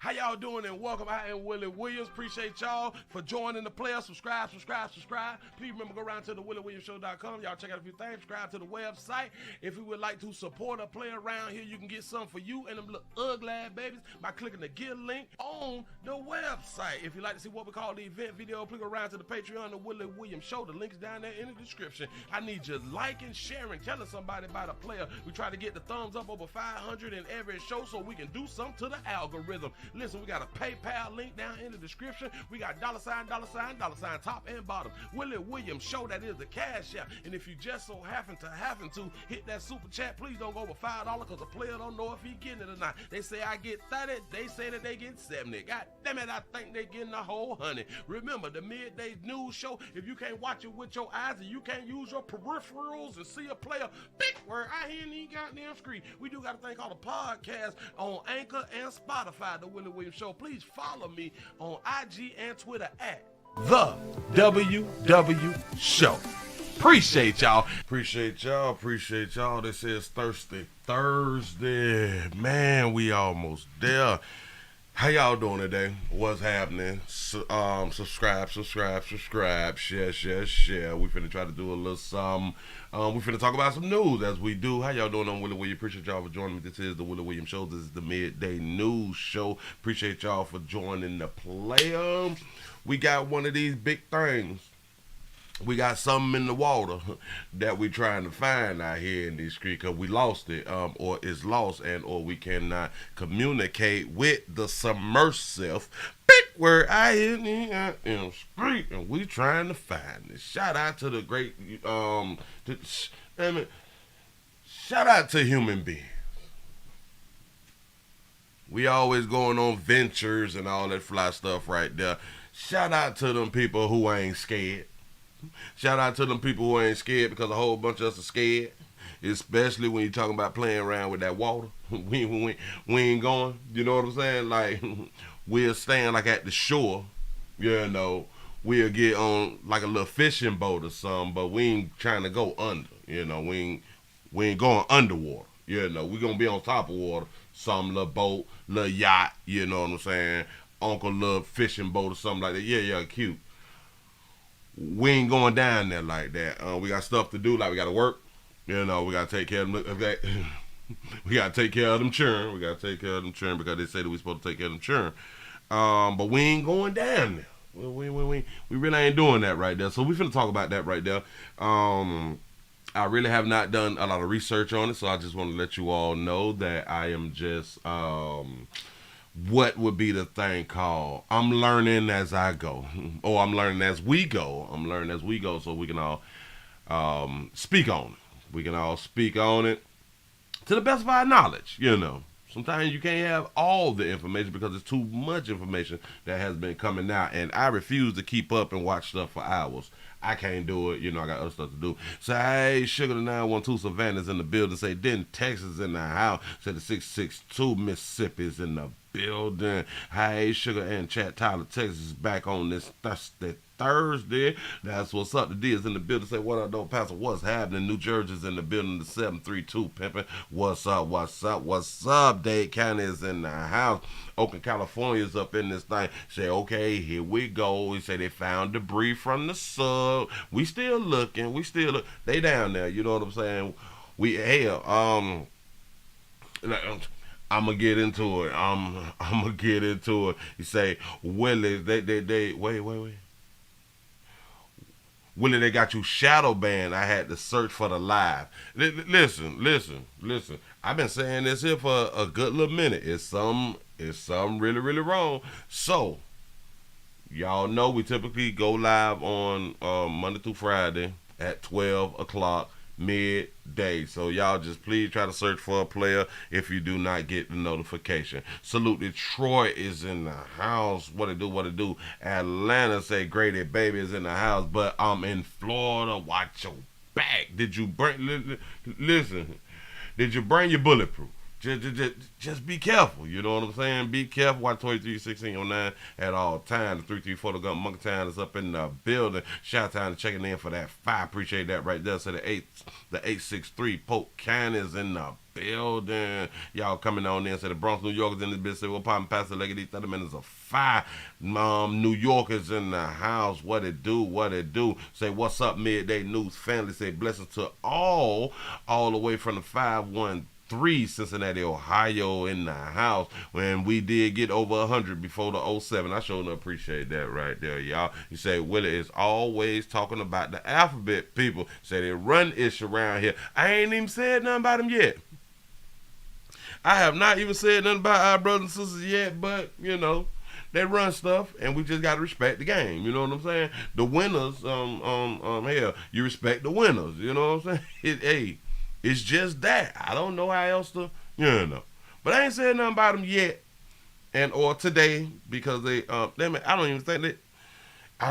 How y'all doing and welcome. I am Willie Williams. Appreciate y'all for joining the player. Subscribe. Please remember, go around to the WillieWilliamsShow.com. Y'all check out a few things. Subscribe to the website. If you would like to support a player around here, you can get something for you and them little ugly ass babies by clicking the Get link on the website. If you'd like to see what we call the event video, please go around to the Patreon, the Willie Williams Show. The link's down there in the description. I need you liking, sharing, telling somebody about a player. We try to get the thumbs up over 500 in every show so we can do something to the algorithm. Listen, we got a PayPal link down in the description. We got $, top and bottom. Willie Williams Show, that is the cash app. And if you just so happen to hit that super chat, please don't go over $5 because the player don't know if he getting it or not. They say I get 30, they say that they get 70. God damn it, I think they getting the whole 100. Remember, the midday news show, if you can't watch it with your eyes and you can't use your peripherals and see a player, big word, I hear any goddamn screen. We do got a thing called a podcast on Anchor and Spotify, the Willie Williams Show. Please follow me on IG and Twitter at The WW Show. Appreciate y'all. This is Thirsty Thursday. Man, we almost there. How y'all doing today? What's happening? Subscribe. Share. We finna try to do a little something. We finna talk about some news as we do. How y'all doing? I'm Willie Williams. Appreciate y'all for joining me. This is the Willie Williams Show. This is the midday news show. Appreciate y'all for joining the player. We got one of these big things. We got something in the water that we trying to find out here in this street because we lost it, or it's lost, and or we cannot communicate with the submersible. Big word I in the street, and we trying to find it. Shout out to the great, shout out to human beings. We always going on ventures and all that fly stuff right there. Shout out to them people who ain't scared. Shout out to them people who ain't scared because a whole bunch of us are scared, especially when you're talking about playing around with that water. we ain't going, you know what I'm saying? Like, we'll stand like at the shore, you know, we'll get on like a little fishing boat or something, but we ain't trying to go under, you know, we ain't going underwater, you know, we gonna be on top of water, some little boat, little yacht, you know what I'm saying, uncle little fishing boat or something like that, yeah, cute. We ain't going down there like that. We got stuff to do, like we got to work. You know, we got to take care of them. We got to take care of them children. because they say that we supposed to take care of them children. But we ain't going down there. We really ain't doing that right there. So we finna talk about that right there. I really have not done a lot of research on it, so I just want to let you all know that I am just what would be the thing called? I'm learning as I go. Or I'm learning as we go. So we can all speak on it. We can all speak on it to the best of our knowledge, you know. Sometimes you can't have all the information because there's too much information that has been coming out. And I refuse to keep up and watch stuff for hours. I can't do it. You know, I got other stuff to do. So, hey, Sugar the 912 Savannah's in the building. Say, then Texas in the house. Say, the 662 Mississippi's in the building. Hey, Sugar and Chat Tyler, Texas is back on this Thursday. That's what's up. The D is in the building. Say, what up, though, Pastor? What's happening? New Jersey's in the building. The 732 pimping. What's up? Dade County is in the house. Oakland, California's up in this thing. Say, okay, here we go. He say they found debris from the sub. We still looking. They down there. You know what I'm saying? I'm gonna get into it. I'm gonna get into it. You say, Willie, they wait. Willie, they got you shadow banned. I had to search for the live. Listen. I've been saying this here for a good little minute. It's something really, really wrong. So, y'all know we typically go live on Monday through Friday at 12 o'clock midday. So y'all just please try to search for a player if you do not get the notification. Salute Detroit is in the house. What it do? Atlanta say Grady Baby is in the house, but I'm in Florida. Watch your back. Did you bring your bulletproof? Just be careful, you know what I'm saying? Be careful. Watch 231609 at all times. The 334 the Gun Monkey Town is up in the building. Shout out to checking in for that 5. Appreciate that right there. So the 863 Polk County is in the building. Y'all coming on in. Say the Bronx, New Yorkers in this bitch. Say, well, poppin' past the leg of these 30 minutes of fire. New Yorkers in the house. What it do? What it do? Say, what's up, Midday News family? Say, blessings to all the way from the 513 Cincinnati, Ohio in the house. When we did get over 100 before the '07. I sure appreciate that right there, y'all. You say, Willie is always talking about the alphabet people. Say they run ish around here. I ain't even said nothing about them yet. I have not even said nothing about our brothers and sisters yet, but, they run stuff, and we just gotta respect the game. You know what I'm saying? The winners, hell, you respect the winners. You know what I'm saying? It's just that. I don't know how else to, But I ain't said nothing about them yet, or today, because they, I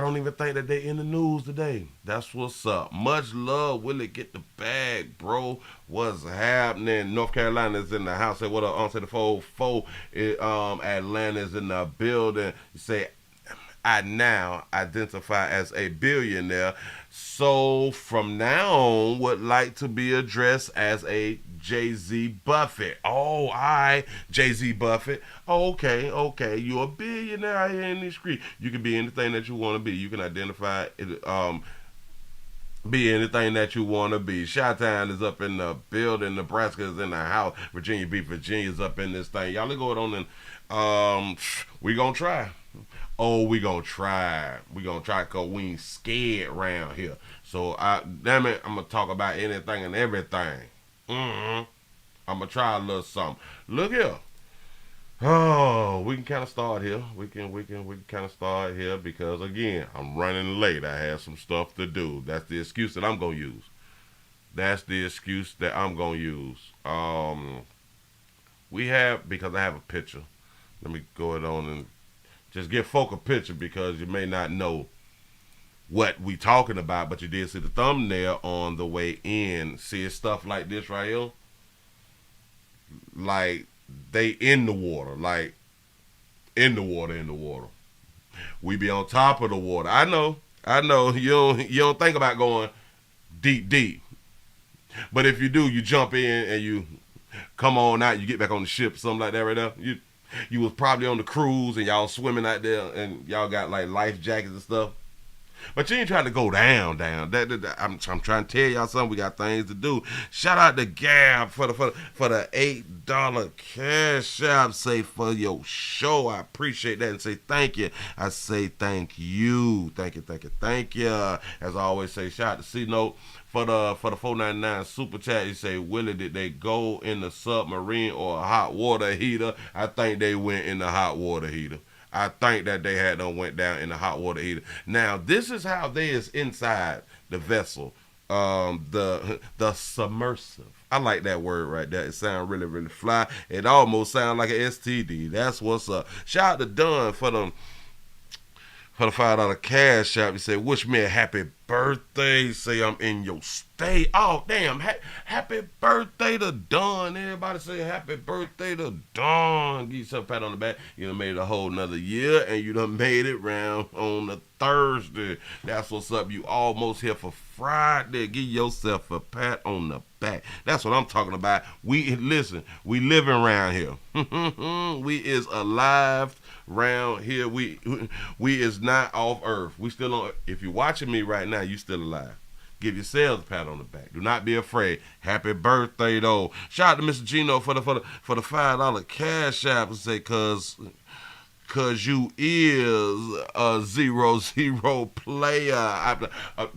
don't even think that they in the news today. That's what's up. Much love. Willie, get the bag, bro. What's happening? North Carolina's in the house. Say what up? On say the 4-4. Atlanta's in the building. You say, I now identify as a billionaire. So from now on, would like to be addressed as a Jay-Z Buffett. Oh, Jay-Z Buffett. Oh, okay. You're a billionaire out here in the street. You can be anything that you want to be. You can identify be anything that you want to be. Chi-Town is up in the building. Nebraska is in the house. Virginia Beach, Virginia's up in this thing. Y'all, let's go on and we gonna try. Oh, we gonna try. We gonna try because we ain't scared around here. So, damn it, I'm gonna talk about anything and everything. I'm gonna try a little something. Look here. Oh, we can kind of start here. We can kind of start here because again, I'm running late. I have some stuff to do. That's the excuse that I'm gonna use. Because I have a picture. Let me go it on and just give folk a picture because you may not know what we talking about, but you did see the thumbnail on the way in. See, it's stuff like this right here. Like, they in the water. Like, in the water. We be on top of the water. I know. You don't think about going deep. But if you do, you jump in and you come on out, you get back on the ship, something like that right there. You was probably on the cruise and y'all swimming out there and y'all got like life jackets and stuff. But you ain't trying to go down. I'm trying to tell y'all something. We got things to do. Shout out to Gab for the $8 cash app. Say for your show. I appreciate that and say thank you. I say thank you. Thank you. As I always say, shout out to C-Note for the $4.99 super chat. You say, Willie, did they go in the submarine or a hot water heater? I think they went in the hot water heater. I think that they had done went down in the hot water heater. Now, this is how they is inside the vessel. The submersible. I like that word right there. It sounds really, really fly. It almost sounds like an STD. That's what's up. Shout out to Dunn for the $5 cash app. You say, wish me a happy birthday. Say I'm in your state. Oh, damn. Happy birthday to Dawn. Everybody say happy birthday to Dawn. Give yourself a pat on the back. You done made it a whole nother year, and you done made it round on a Thursday. That's what's up. You almost here for Friday. Give yourself a pat on the back. That's what I'm talking about. We living around here. We is alive round here. We is not off earth. We still on. If you're watching me right now, you still alive. Give yourselves a pat on the back. Do not be afraid. Happy birthday though. Shout out to Mr. Gino for the $5 cash app and say cause you is a 0-0 player.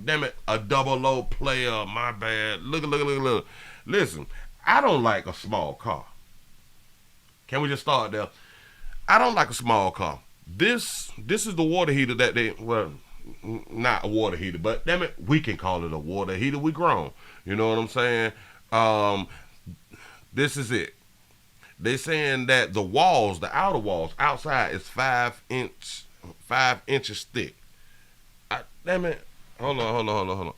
Damn it, a 00 player. My bad. Look. Listen, I don't like a small car. Can we just start there? I don't like a small car. This is the water heater that not a water heater, but damn it, we can call it a water heater. We grown. You know what I'm saying? This is it. They saying that the walls, the outer walls, outside is 5 inches thick. Damn it. Hold on.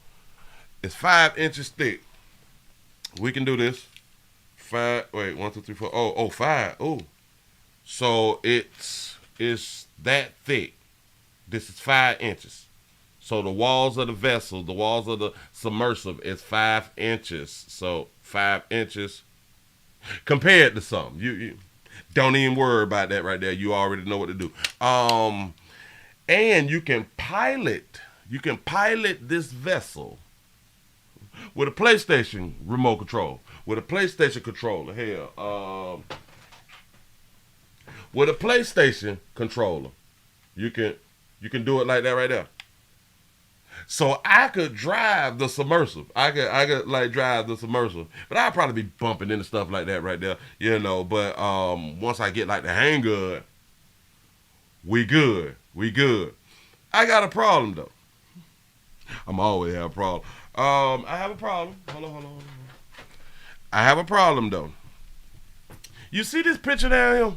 It's 5 inches thick. We can do this. 5. Wait, 1, 2, 3, 4. Oh, 5. Oh. So it's that thick. This is 5 inches. So the walls of the vessel, the walls of the submersible is 5 inches. So 5 inches Compared to something. You don't even worry about that right there. You already know what to do. And you can pilot. You can pilot this vessel with a PlayStation remote control. With a PlayStation controller. Hell, with a PlayStation controller. You can do it like that right there. So I could drive the submersible. I could like drive the submersible. But I'd probably be bumping into stuff like that right there. But once I get like the hang of it, we good. We good. I got a problem though. I'm always have a problem. I have a problem. Hold on. I have a problem though. You see this picture down here?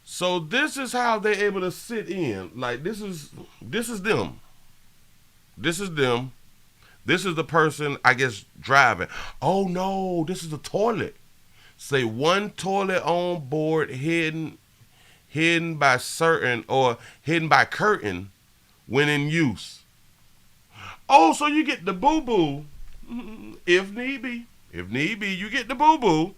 So this is how they able to sit in. Like this is them. This is them. This is the person I guess driving. Oh no, this is the toilet. Say one toilet on board hidden by certain or hidden by curtain when in use. Oh, so you get the boo boo if need be. If need be, you get the boo boo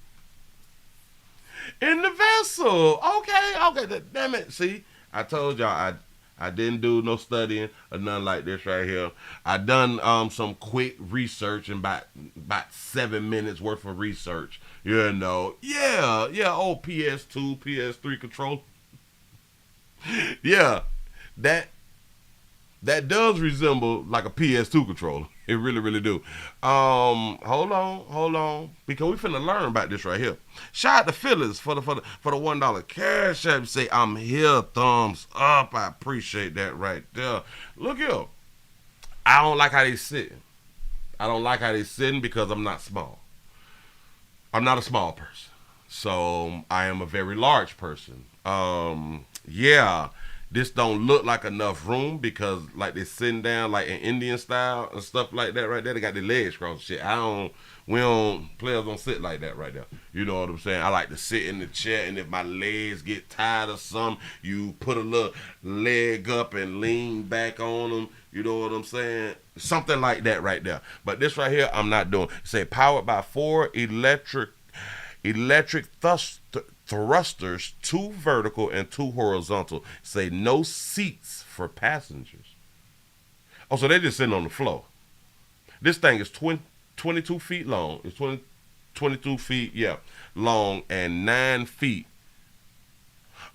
in the vessel. Okay. Damn it. See, I told y'all I didn't do no studying or nothing like this right here. I done some quick research in about 7 minutes worth of research. Yeah. Oh, PS2, PS3 control. Yeah, that does resemble like a PS2 controller. It really, really do. Hold on, because we finna learn about this right here. Shout out to Phyllis for the $1 cash app. Say I'm here, thumbs up. I appreciate that right there. Look here, I don't like how they sitting. I don't like how they sitting because I'm not small. I'm not a small person, so I am a very large person. Yeah, this don't look like enough room because like they sitting down like in Indian style and stuff like that right there. They got their legs crossed. Shit, players don't sit like that right there. You know what I'm saying? I like to sit in the chair, and if my legs get tired or something, you put a little leg up and lean back on them. You know what I'm saying? Something like that right there. But this right here, I'm not doing. Say powered by 4 electric thrusters, 2 vertical and 2 horizontal. Say no seats for passengers. Oh, so they just sitting on the floor. This thing is 22 feet long. It's 22 feet, yeah, long and 9 feet.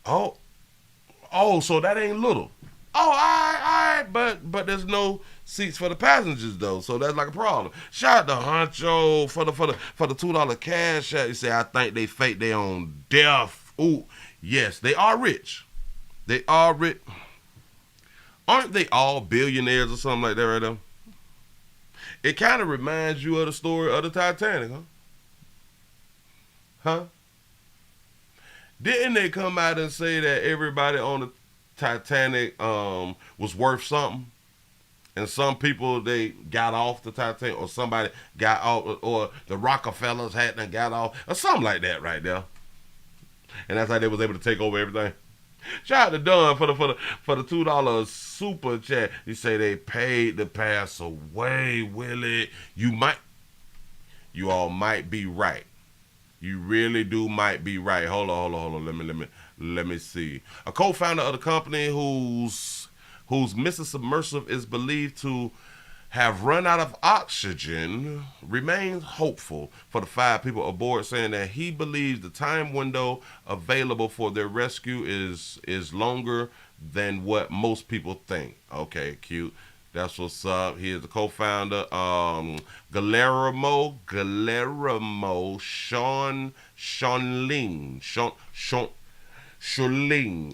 Oh, so that ain't little. Oh, all right, but there's no seats for the passengers though, so that's like a problem. Shout out to Huncho for the $2 cash out. You say I think they fake their own death. Ooh, yes, they are rich. They are rich. Aren't they all billionaires or something like that right now? It kind of reminds you of the story of the Titanic, huh? Huh? Didn't they come out and say that everybody on the Titanic was worth something? And some people, they got off the Titanic, or somebody got off, or the Rockefellers hadn't got off, or something like that right there. And that's how they was able to take over everything. Shout out to Don for the $2 super chat. He say they paid to pass away, Willie. You all might be right. You really do might be right. Hold on. Let me see. A co-founder of the company whose missing submersible is believed to have run out of oxygen remains hopeful for the 5 people aboard, saying that he believes the time window available for their rescue is longer than what most people think. Okay, cute. That's what's up. He is the co-founder, Guillermo Shunling.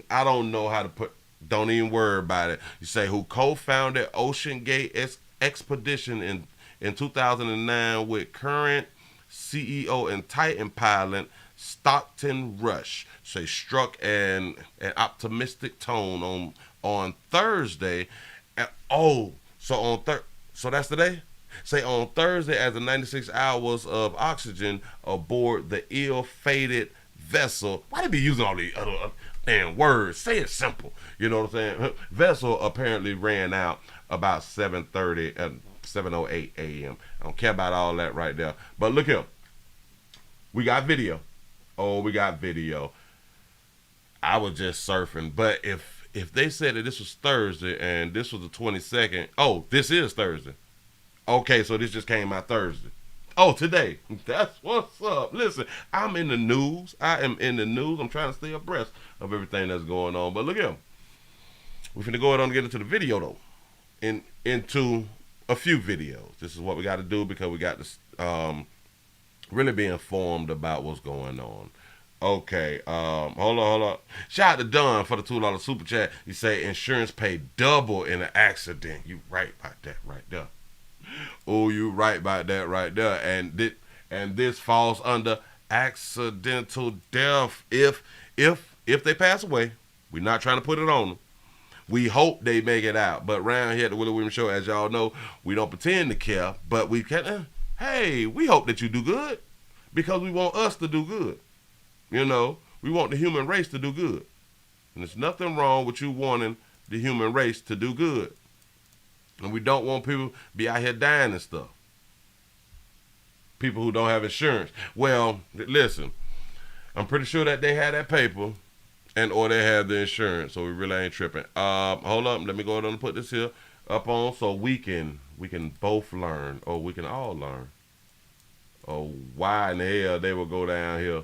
I don't know how to put. Don't even worry about it. You say who co-founded Ocean Gate Expedition in 2009 with current CEO and Titan pilot Stockton Rush. Say struck an optimistic tone on Thursday. So that's the day. Say on Thursday, as the 96 hours of oxygen aboard the ill-fated vessel. Why they be using all these other damn words? Say it simple. You know what I'm saying? Vessel apparently ran out about 7:08 a.m. I don't care about all that right there. But look here. We got video. Oh, we got video. I was just surfing. But if they said that this was Thursday and this was the 22nd, oh, this is Thursday. Okay, so this just came out Thursday. Oh, today. That's what's up. Listen, I'm in the news. I am in the news. I'm trying to stay abreast of everything that's going on. But look at him. We're finna go ahead and get into the video though. Into a few videos. This is what we got to do because we got to really be informed about what's going on. Okay, hold on. Shout out to Don for the $2 super chat. He say insurance paid double in an accident. You right about that right there. Oh, you right about that right there. And this falls under accidental death. If they pass away, we're not trying to put it on them. We hope they make it out. But around here at the Willie Williams Show, as y'all know, we don't pretend to care, but we can. Hey, we hope that you do good because we want us to do good. You know, we want the human race to do good. And there's nothing wrong with you wanting the human race to do good. And we don't want people to be out here dying and stuff. People who don't have insurance. Well, listen, I'm pretty sure that they had that paper and or they have the insurance, so we really ain't tripping. Hold up, let me go ahead and put this here up on so we can both learn, or we can all learn. Oh, why in the hell they will go down here?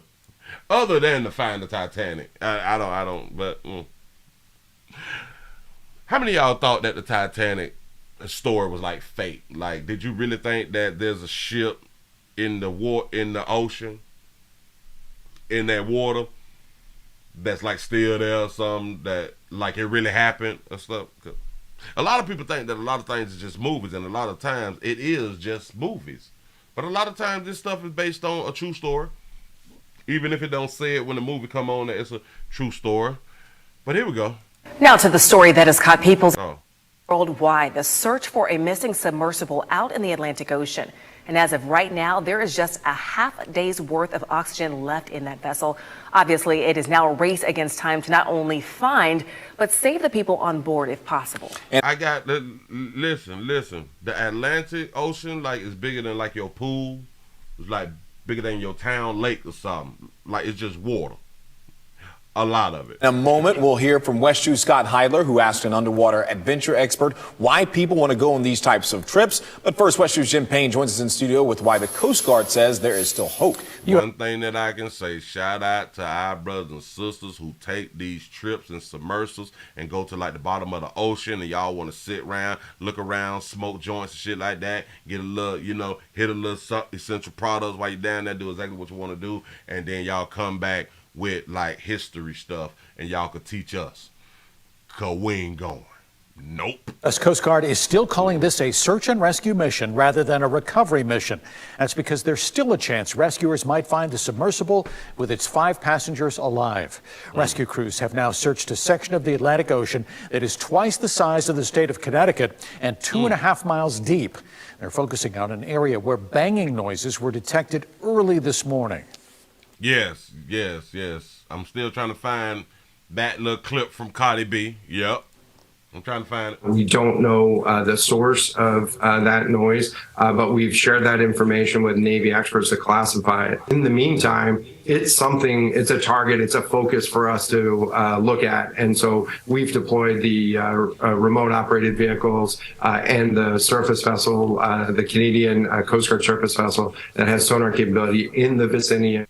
Other than to find the Titanic. I don't, but how many of y'all thought that the Titanic story was like fake? Like, did you really think that there's a ship in the ocean, in that water, that's like still there or something, that like it really happened or stuff? A lot of people think that a lot of things is just movies, and a lot of times it is just movies. But a lot of times this stuff is based on a true story. Even if it don't say it when the movie come on, that it's a true story. But here we go. Now to the story that has caught people's worldwide, the search for a missing submersible out in the Atlantic Ocean. And as of right now, there is just a half day's worth of oxygen left in that vessel. Obviously, it is now a race against time to not only find, but save the people on board if possible. And I got, listen, the Atlantic Ocean, like, is bigger than like your pool. It's like bigger than your town lake or something. Like, it's just water. A lot of it. In a moment, we'll hear from WestJew's Scott Heidler, who asked an underwater adventure expert why people want to go on these types of trips. But first, WestJew's Jim Payne joins us in studio with why the Coast Guard says there is still hope. One thing that I can say, shout out to our brothers and sisters who take these trips and submersibles and go to like the bottom of the ocean, and y'all want to sit around, look around, smoke joints and shit like that, get a little, you know, hit a little essential products while you're down there, do exactly what you want to do, and then y'all come back with like history stuff and y'all could teach us, cause we ain't going. Nope. U.S. Coast Guard is still calling this a search and rescue mission rather than a recovery mission. That's because there's still a chance rescuers might find the submersible with its 5 passengers alive. Rescue crews have now searched a section of the Atlantic Ocean that is twice the size of the state of Connecticut and 2.5 miles deep. They're focusing on an area where banging noises were detected early this morning. Yes. I'm still trying to find that little clip from Cardi B. Yep. I'm trying to find it. We don't know the source of that noise, but we've shared that information with Navy experts to classify it. In the meantime, it's a target, it's a focus for us to look at. And so we've deployed the remote operated vehicles and the surface vessel, the Canadian Coast Guard surface vessel that has sonar capability in the vicinity.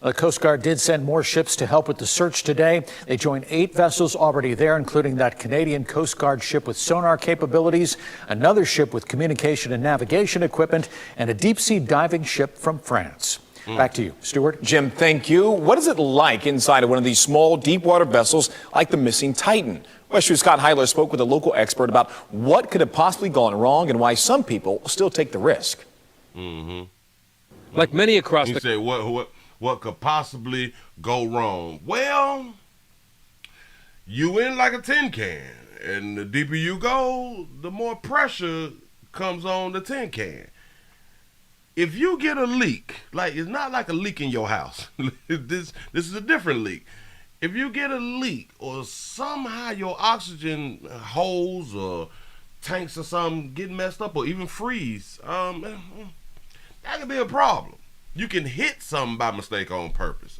The Coast Guard did send more ships to help with the search today. They joined 8 vessels already there, including that Canadian Coast Guard ship with sonar capabilities, another ship with communication and navigation equipment, and a deep-sea diving ship from France. Back to you, Stuart. Jim, thank you. What is it like inside of one of these small, deep-water vessels like the missing Titan? WestJew's Scott Heidler spoke with a local expert about what could have possibly gone wrong and why some people still take the risk. Like many across the... He said, what could possibly go wrong? Well, you in like a tin can, and the deeper you go, the more pressure comes on the tin can. If you get a leak, like it's not like a leak in your house. This is a different leak. If you get a leak or somehow your oxygen holes or tanks or something get messed up or even freeze, that could be a problem. You can hit something by mistake on purpose.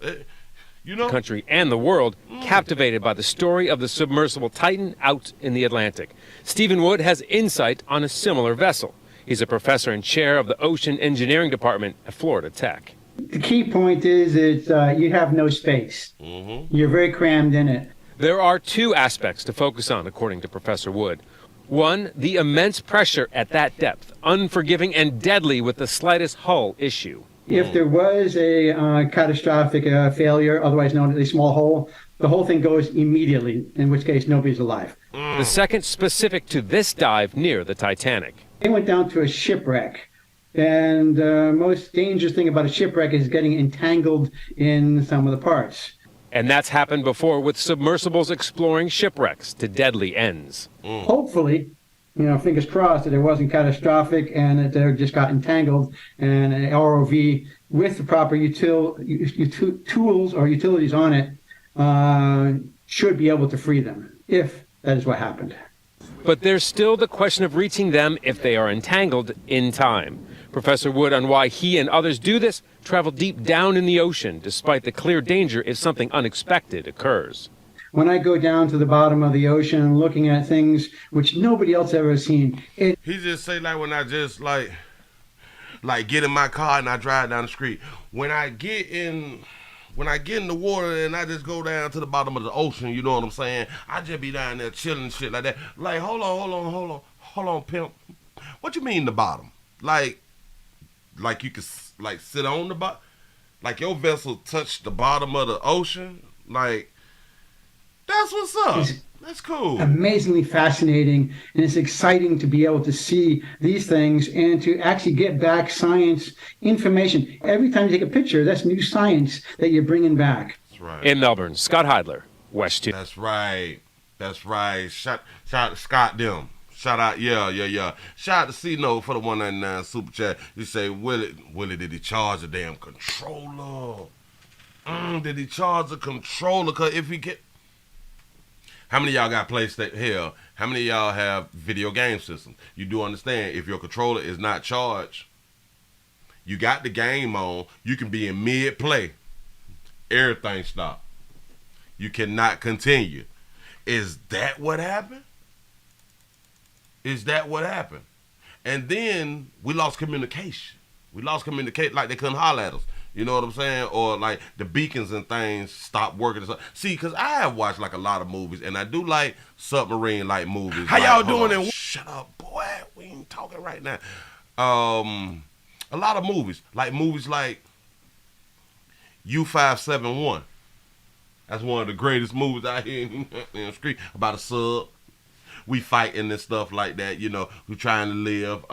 You know? Country and the world captivated by the story of the submersible Titan out in the Atlantic. Stephen Wood has insight on a similar vessel. He's a professor and chair of the Ocean Engineering Department at Florida Tech. The key point is you have no space. You're very crammed in it. There are two aspects to focus on, according to Professor Wood. One, the immense pressure at that depth, unforgiving and deadly with the slightest hull issue. If there was a catastrophic failure, otherwise known as a small hole, the whole thing goes immediately, in which case nobody's alive. The second, specific to this dive near the Titanic. They went down to a shipwreck. And the most dangerous thing about a shipwreck is getting entangled in some of the parts. And that's happened before with submersibles exploring shipwrecks to deadly ends. Hopefully, fingers crossed that it wasn't catastrophic and that they just got entangled, and an ROV with the proper tools or utilities on it should be able to free them, if that is what happened. But there's still the question of reaching them if they are entangled in time. Professor Wood on why he and others do this, travel deep down in the ocean despite the clear danger if something unexpected occurs. When I go down to the bottom of the ocean looking at things which nobody else ever seen, he just say like when I just like get in my car and I drive down the street. When I get in the water and I just go down to the bottom of the ocean, you know what I'm saying? I just be down there chilling and shit like that. Like, hold on, pimp. What you mean the bottom? Like you could like sit on the bottom? Like your vessel touched the bottom of the ocean? Like, that's what's up. That's cool. Amazingly fascinating, and it's exciting to be able to see these things and to actually get back science information. Every time you take a picture, that's new science that you're bringing back. That's right. In Melbourne, Scott Heidler, West 2. That's right. Shout out to Scott them. Shout out, yeah. Shout out to C-Note for the 199 super chat. You say, Willie, did he charge a damn controller? Did he charge a controller? Cause if he get, how many of y'all got PlayStation? Hell, how many of y'all have video game systems? You do understand if your controller is not charged, you got the game on, you can be in mid-play. Everything stop. You cannot continue. Is that what happened? And then we lost communication. Like they couldn't holler at us. You know what I'm saying? Or like the beacons and things stopped working. See, because I have watched like a lot of movies, and I do like submarine-like movies. How y'all doing? Shut up, boy. We ain't talking right now. A lot of movies like U-571. That's one of the greatest movies out here in the street about a sub. We fighting and stuff like that, you know. We trying to live.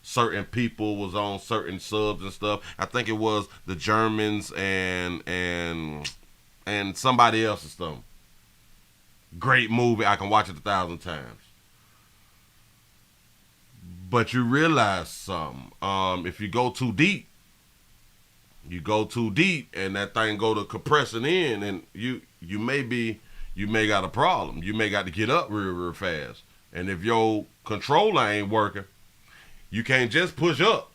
Certain people was on certain subs and stuff. I think it was the Germans and somebody else or something. Great movie. I can watch it 1,000 times. But you realize something. If you go too deep, and that thing go to compressing in, and you may got a problem. You may got to get up real fast. And if your controller ain't working, you can't just push up.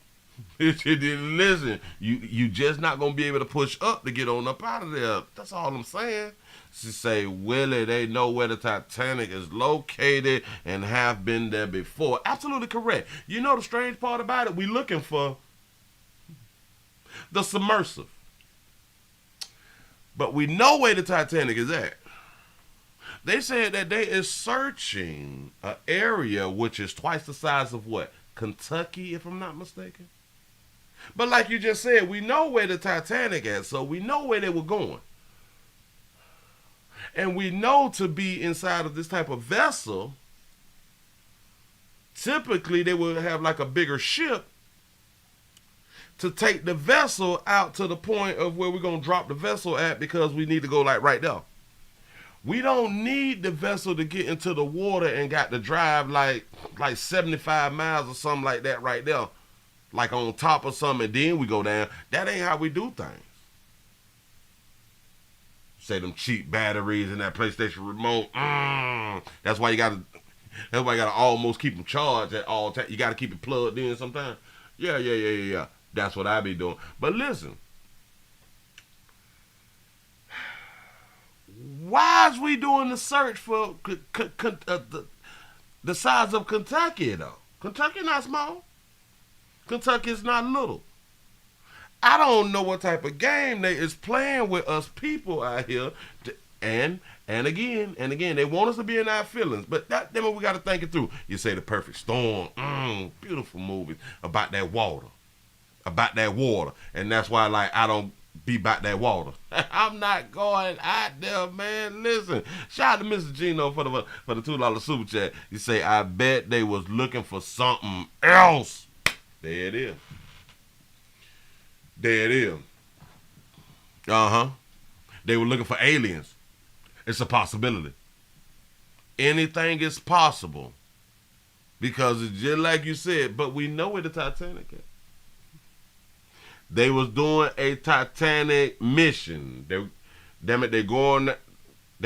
Listen, you just not going to be able to push up to get on up out of there. That's all I'm saying. She say, Willie, they know where the Titanic is located and have been there before. Absolutely correct. You know the strange part about it? We looking for the submersible. But we know where the Titanic is at. They said that they is searching an area which is twice the size of what? Kentucky, if I'm not mistaken. But like you just said, we know where the Titanic is, so we know where they were going. And we know to be inside of this type of vessel, typically they would have like a bigger ship to take the vessel out to the point of where we're going to drop the vessel at, because we need to go like right there. We don't need the vessel to get into the water and got to drive like 75 miles or something like that right there. Like on top of something, and then we go down. That ain't how we do things. Say them cheap batteries and that PlayStation remote. That's why you gotta almost keep them charged at all times. You gotta keep it plugged in sometimes. Yeah. That's what I be doing. But listen, why is we doing the search for the size of Kentucky, though? Kentucky not small. Kentucky is not little. I don't know what type of game they is playing with us people out here. And again, they want us to be in our feelings. But then we got to think it through. You say The Perfect Storm. Beautiful movie about that water. About that water. And that's why, like, I don't be about that water. I'm not going out there, man. Listen, shout out to Mr. Gino for the $2 super chat. You say, I bet they was looking for something else. There it is. There it is. They were looking for aliens. It's a possibility. Anything is possible. Because it's just like you said, but we know where the Titanic is. They was doing a Titanic mission. They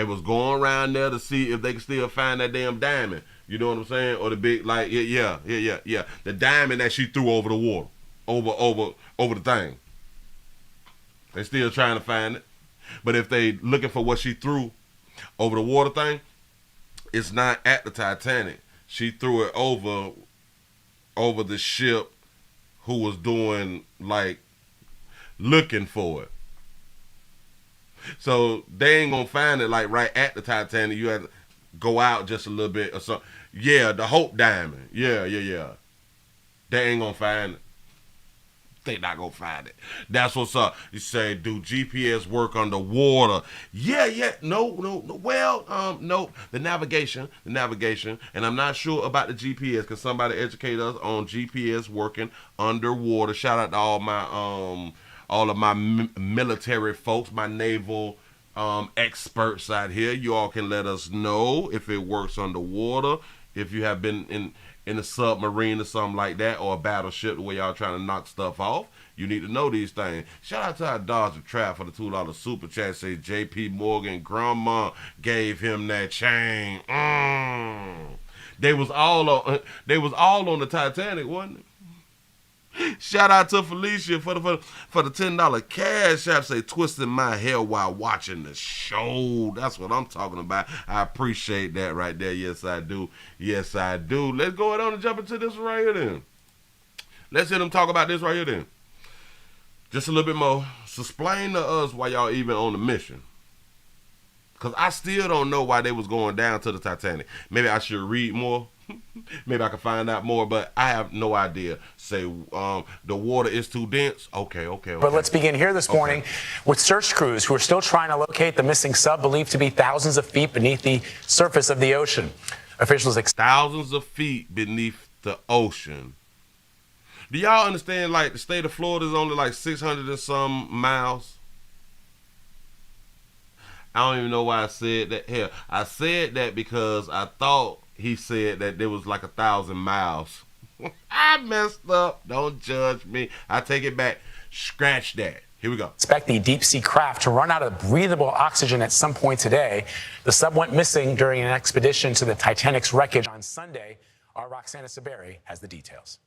was going around there to see if they could still find that damn diamond. You know what I'm saying? Or the big, like, yeah. The diamond that she threw over the water. Over the thing. They still trying to find it. But if they looking for what she threw over the water thing, it's not at the Titanic. She threw it over the ship who was doing, like, looking for it. So they ain't gonna find it like right at the Titanic. You have to go out just a little bit or something. Yeah, the Hope Diamond. Yeah. They ain't gonna find it. They not gonna find it. That's what's up. You say, do GPS work underwater? Yeah. No. Well, no. The navigation, and I'm not sure about the GPS. Can somebody educate us on GPS working underwater? Shout out to all of my military folks, my naval experts out here. You all can let us know if it works underwater. If you have been in a submarine or something like that, or a battleship where y'all trying to knock stuff off, you need to know these things. Shout out to our Dodger Trap for the $2 super chat. Say J.P. Morgan grandma gave him that chain. They was all on the Titanic, wasn't it? Shout out to Felicia for the $10 cash app. Say twisting my hair while watching the show. That's what I'm talking about. I appreciate that right there. Yes, I do. Let's go ahead on and jump into this right here then. Let's hear them talk about this right here then. Just a little bit more. So explain to us why y'all even on the mission. Because I still don't know why they was going down to the Titanic. Maybe I should read more. Maybe I can find out more, but I have no idea. Say the water is too dense. Okay. But let's begin here this morning with search crews who are still trying to locate the missing sub believed to be thousands of feet beneath the surface of the ocean. Officials thousands of feet beneath the ocean. Do y'all understand, like, the state of Florida is only like 600 and some miles? I don't even know why I said that. Hell, I said that because I thought he said that there was like 1,000 miles. I messed up. Don't judge me. I take it back. Scratch that. Here we go. Expect the deep sea craft to run out of breathable oxygen at some point today. The sub went missing during an expedition to the Titanic's wreckage on Sunday. Our Roxana Saberi has the details.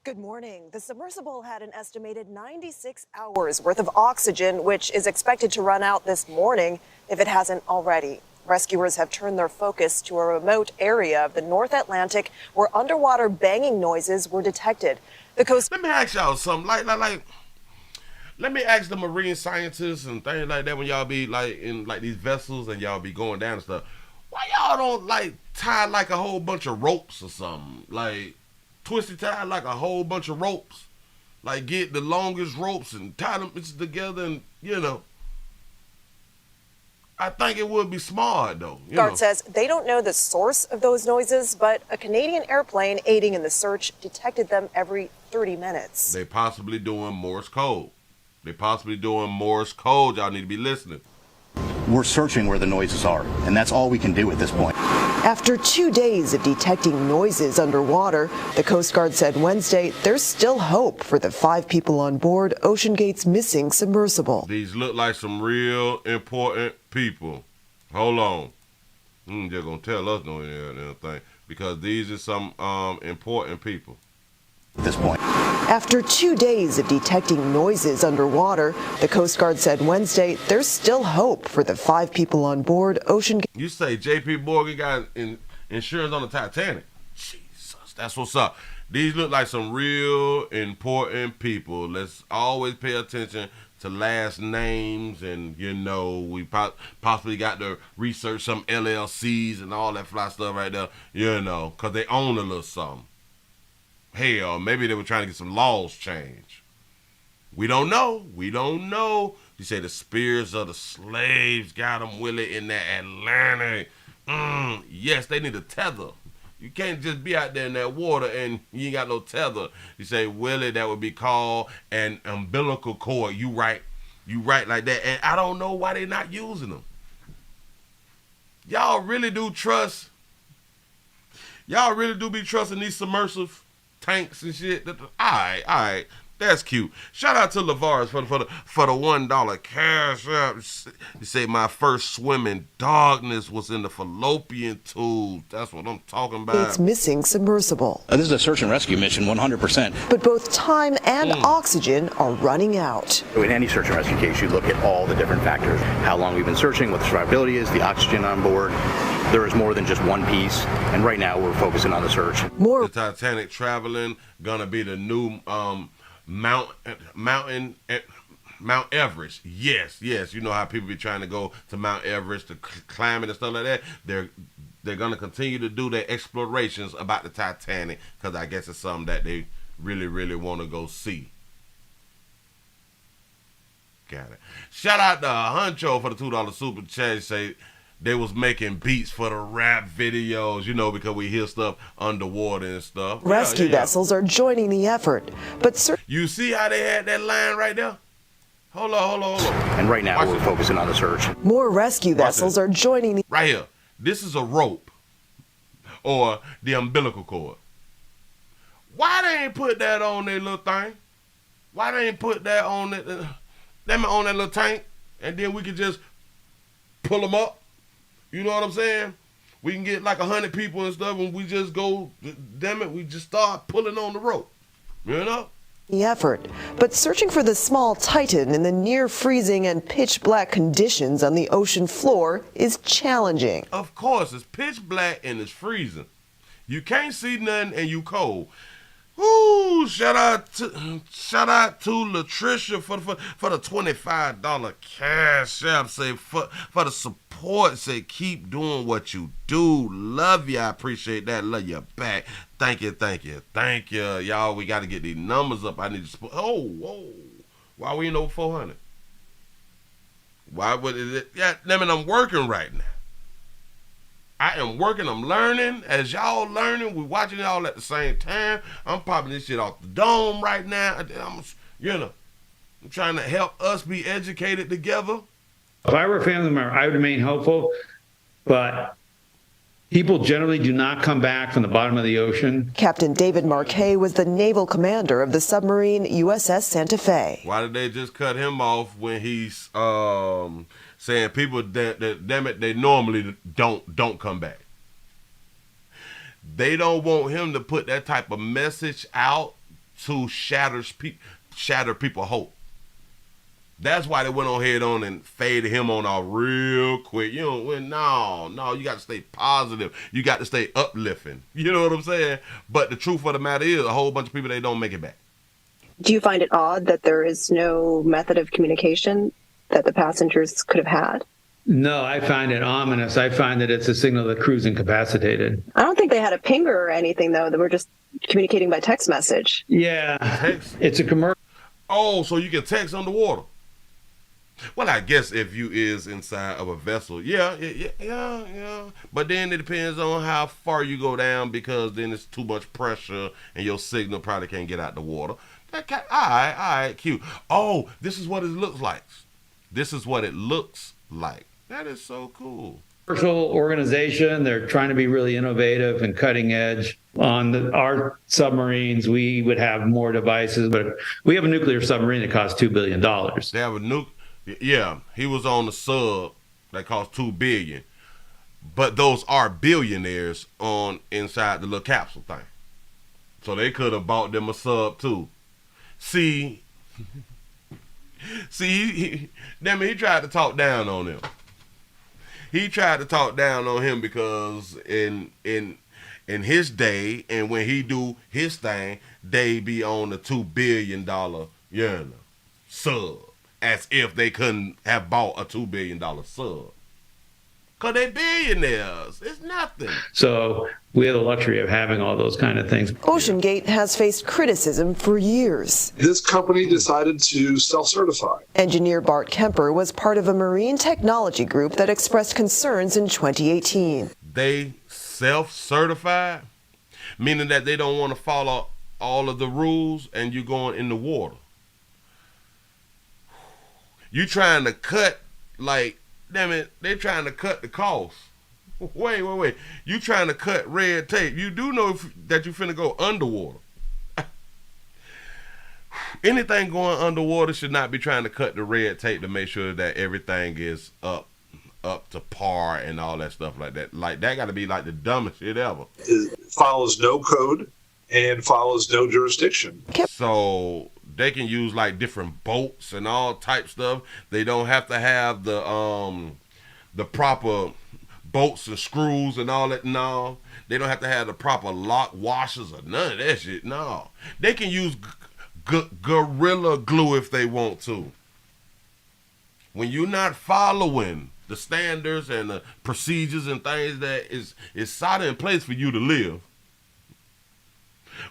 Good morning. The submersible had an estimated 96 hours worth of oxygen, which is expected to run out this morning if it hasn't already. Rescuers have turned their focus to a remote area of the North Atlantic where underwater banging noises were detected. The coast. Let me ask y'all something. Like, let me ask the marine scientists and things like that when y'all be like in like these vessels and y'all be going down and stuff. Why y'all don't like tie like a whole bunch of ropes or something? Like twisty tie like a whole bunch of ropes. Like get the longest ropes and tie them together and I think it would be smart, though. Guard says they don't know the source of those noises, but a Canadian airplane aiding in the search detected them every 30 minutes. They possibly doing Morse code. Y'all need to be listening. We're searching where the noises are, and that's all we can do at this point. After 2 days of detecting noises underwater, the Coast Guard said Wednesday there's still hope for the 5 people on board OceanGate's missing submersible. These look like some real important people. Hold on. I'm just going to tell us no anything because these are some important people. at this point. After 2 days of detecting noises underwater, the Coast Guard said Wednesday there's still hope for the 5 people on board Ocean. You say J.P. Morgan got insurance on the Titanic. Jesus, that's what's up. These look like some real important people. Let's always pay attention to last names, and you know, we possibly got to research some LLCs and all that fly stuff right there, you know, because they own a little something. Hell, maybe they were trying to get some laws changed. We don't know. We don't know. You say the spirits of the slaves got them, Willie, in that Atlantic. Yes, they need a tether. You can't just be out there in that water and you ain't got no tether. You say, Willie, that would be called an umbilical cord. You right like that. And I don't know why they're not using them. Y'all really do trust. Y'all really do be trusting these submersive tanks and shit. All right. That's cute. Shout out to LeVars for the $1 cash app. You say my first swim in darkness was in the fallopian tube. That's what I'm talking about. It's missing submersible. This is a search and rescue mission, 100%. But both time and oxygen are running out. In any search and rescue case, you look at all the different factors. How long we've been searching, what the survivability is, the oxygen on board. There is more than just one piece, and right now we're focusing on the search. The Titanic traveling gonna be the new Mount Everest. Yes. You know how people be trying to go to Mount Everest to climb it and stuff like that. They're gonna continue to do their explorations about the Titanic because I guess it's something that they really want to go see. Got it. Shout out to Huncho for the $2 super chat. Say they was making beats for the rap videos, you know, because we hear stuff underwater and stuff. Rescue vessels are joining the effort, but you see how they had that line right there? Hold on. And right now we're focusing on the search. More rescue vessels are joining the... Right here. This is a rope or the umbilical cord. Why they ain't put that on their little thing? Why they ain't put that on that on that little tank, and then we could just pull them up? You know what I'm saying? We can get like 100 people and stuff, and we just go, damn it, we just start pulling on the rope. You know? The effort, but searching for the small Titan in the near freezing and pitch black conditions on the ocean floor is challenging. Of course, it's pitch black and it's freezing. You can't see nothing and you cold. Ooh, shout out to Latricia for the $25 cash app. Say for the support. Say keep doing what you do. Love you. I appreciate that. Love you back. Thank you. Y'all, we got to get these numbers up. I need to whoa. Why we ain't over 400? Why would it? Yeah, I mean, I'm working right now. I am working, I'm learning. As y'all learning, we watching it all at the same time. I'm popping this shit off the dome right now. I'm trying to help us be educated together. If I were a family member, I would remain hopeful, but people generally do not come back from the bottom of the ocean. Captain David Marquet was the naval commander of the submarine USS Santa Fe. Why did they just cut him off when he's saying people that damn it, they normally don't come back? They don't want him to put that type of message out to shatter people hope. That's why they went on ahead on and faded him on off real quick. No, you got to stay positive. You got to stay uplifting. You know what I'm saying? But the truth of the matter is, a whole bunch of people, they don't make it back. Do you find it odd that there is no method of communication that the passengers could have had? No, I find it ominous. I find that it's a signal that crew's incapacitated. I don't think they had a pinger or anything, though. They were just communicating by text message. Yeah, text? It's a commercial. Oh, so you can text underwater. Well, I guess if you is inside of a vessel, yeah. But then it depends on how far you go down, because then it's too much pressure and your signal probably can't get out the water. All right, cute. Oh, this is what it looks like. That is so cool. Commercial organization. They're trying to be really innovative and cutting edge. On our submarines, we would have more devices, but we have a nuclear submarine that costs $2 billion. They have a nuke. Yeah, he was on the sub that cost $2 billion, but those are billionaires on inside the little capsule thing. So they could have bought them a sub too. See, he tried to talk down on him. He tried to talk down on him because in his day, and when he do his thing, they be on the $2 billion sub, as if they couldn't have bought a $2 billion sub. Because they billionaires. It's nothing. So we have the luxury of having all those kind of things. OceanGate has faced criticism for years. This company decided to self-certify. Engineer Bart Kemper was part of a marine technology group that expressed concerns in 2018. They self-certified, meaning that they don't want to follow all of the rules, and you're going in the water. You trying to cut, like, damn it, they trying to cut the cost. Wait. You trying to cut red tape. You do know that you finna go underwater. Anything going underwater should not be trying to cut the red tape to make sure that everything is up to par and all that stuff like that. Like, that got to be like the dumbest shit ever. It follows no code and follows no jurisdiction. So they can use like different bolts and all type stuff. They don't have to have the proper bolts and screws and all that. No, they don't have to have the proper lock washers or none of that shit. No, they can use Gorilla Glue if they want to. When you're not following the standards and the procedures and things that is solid in place for you to live,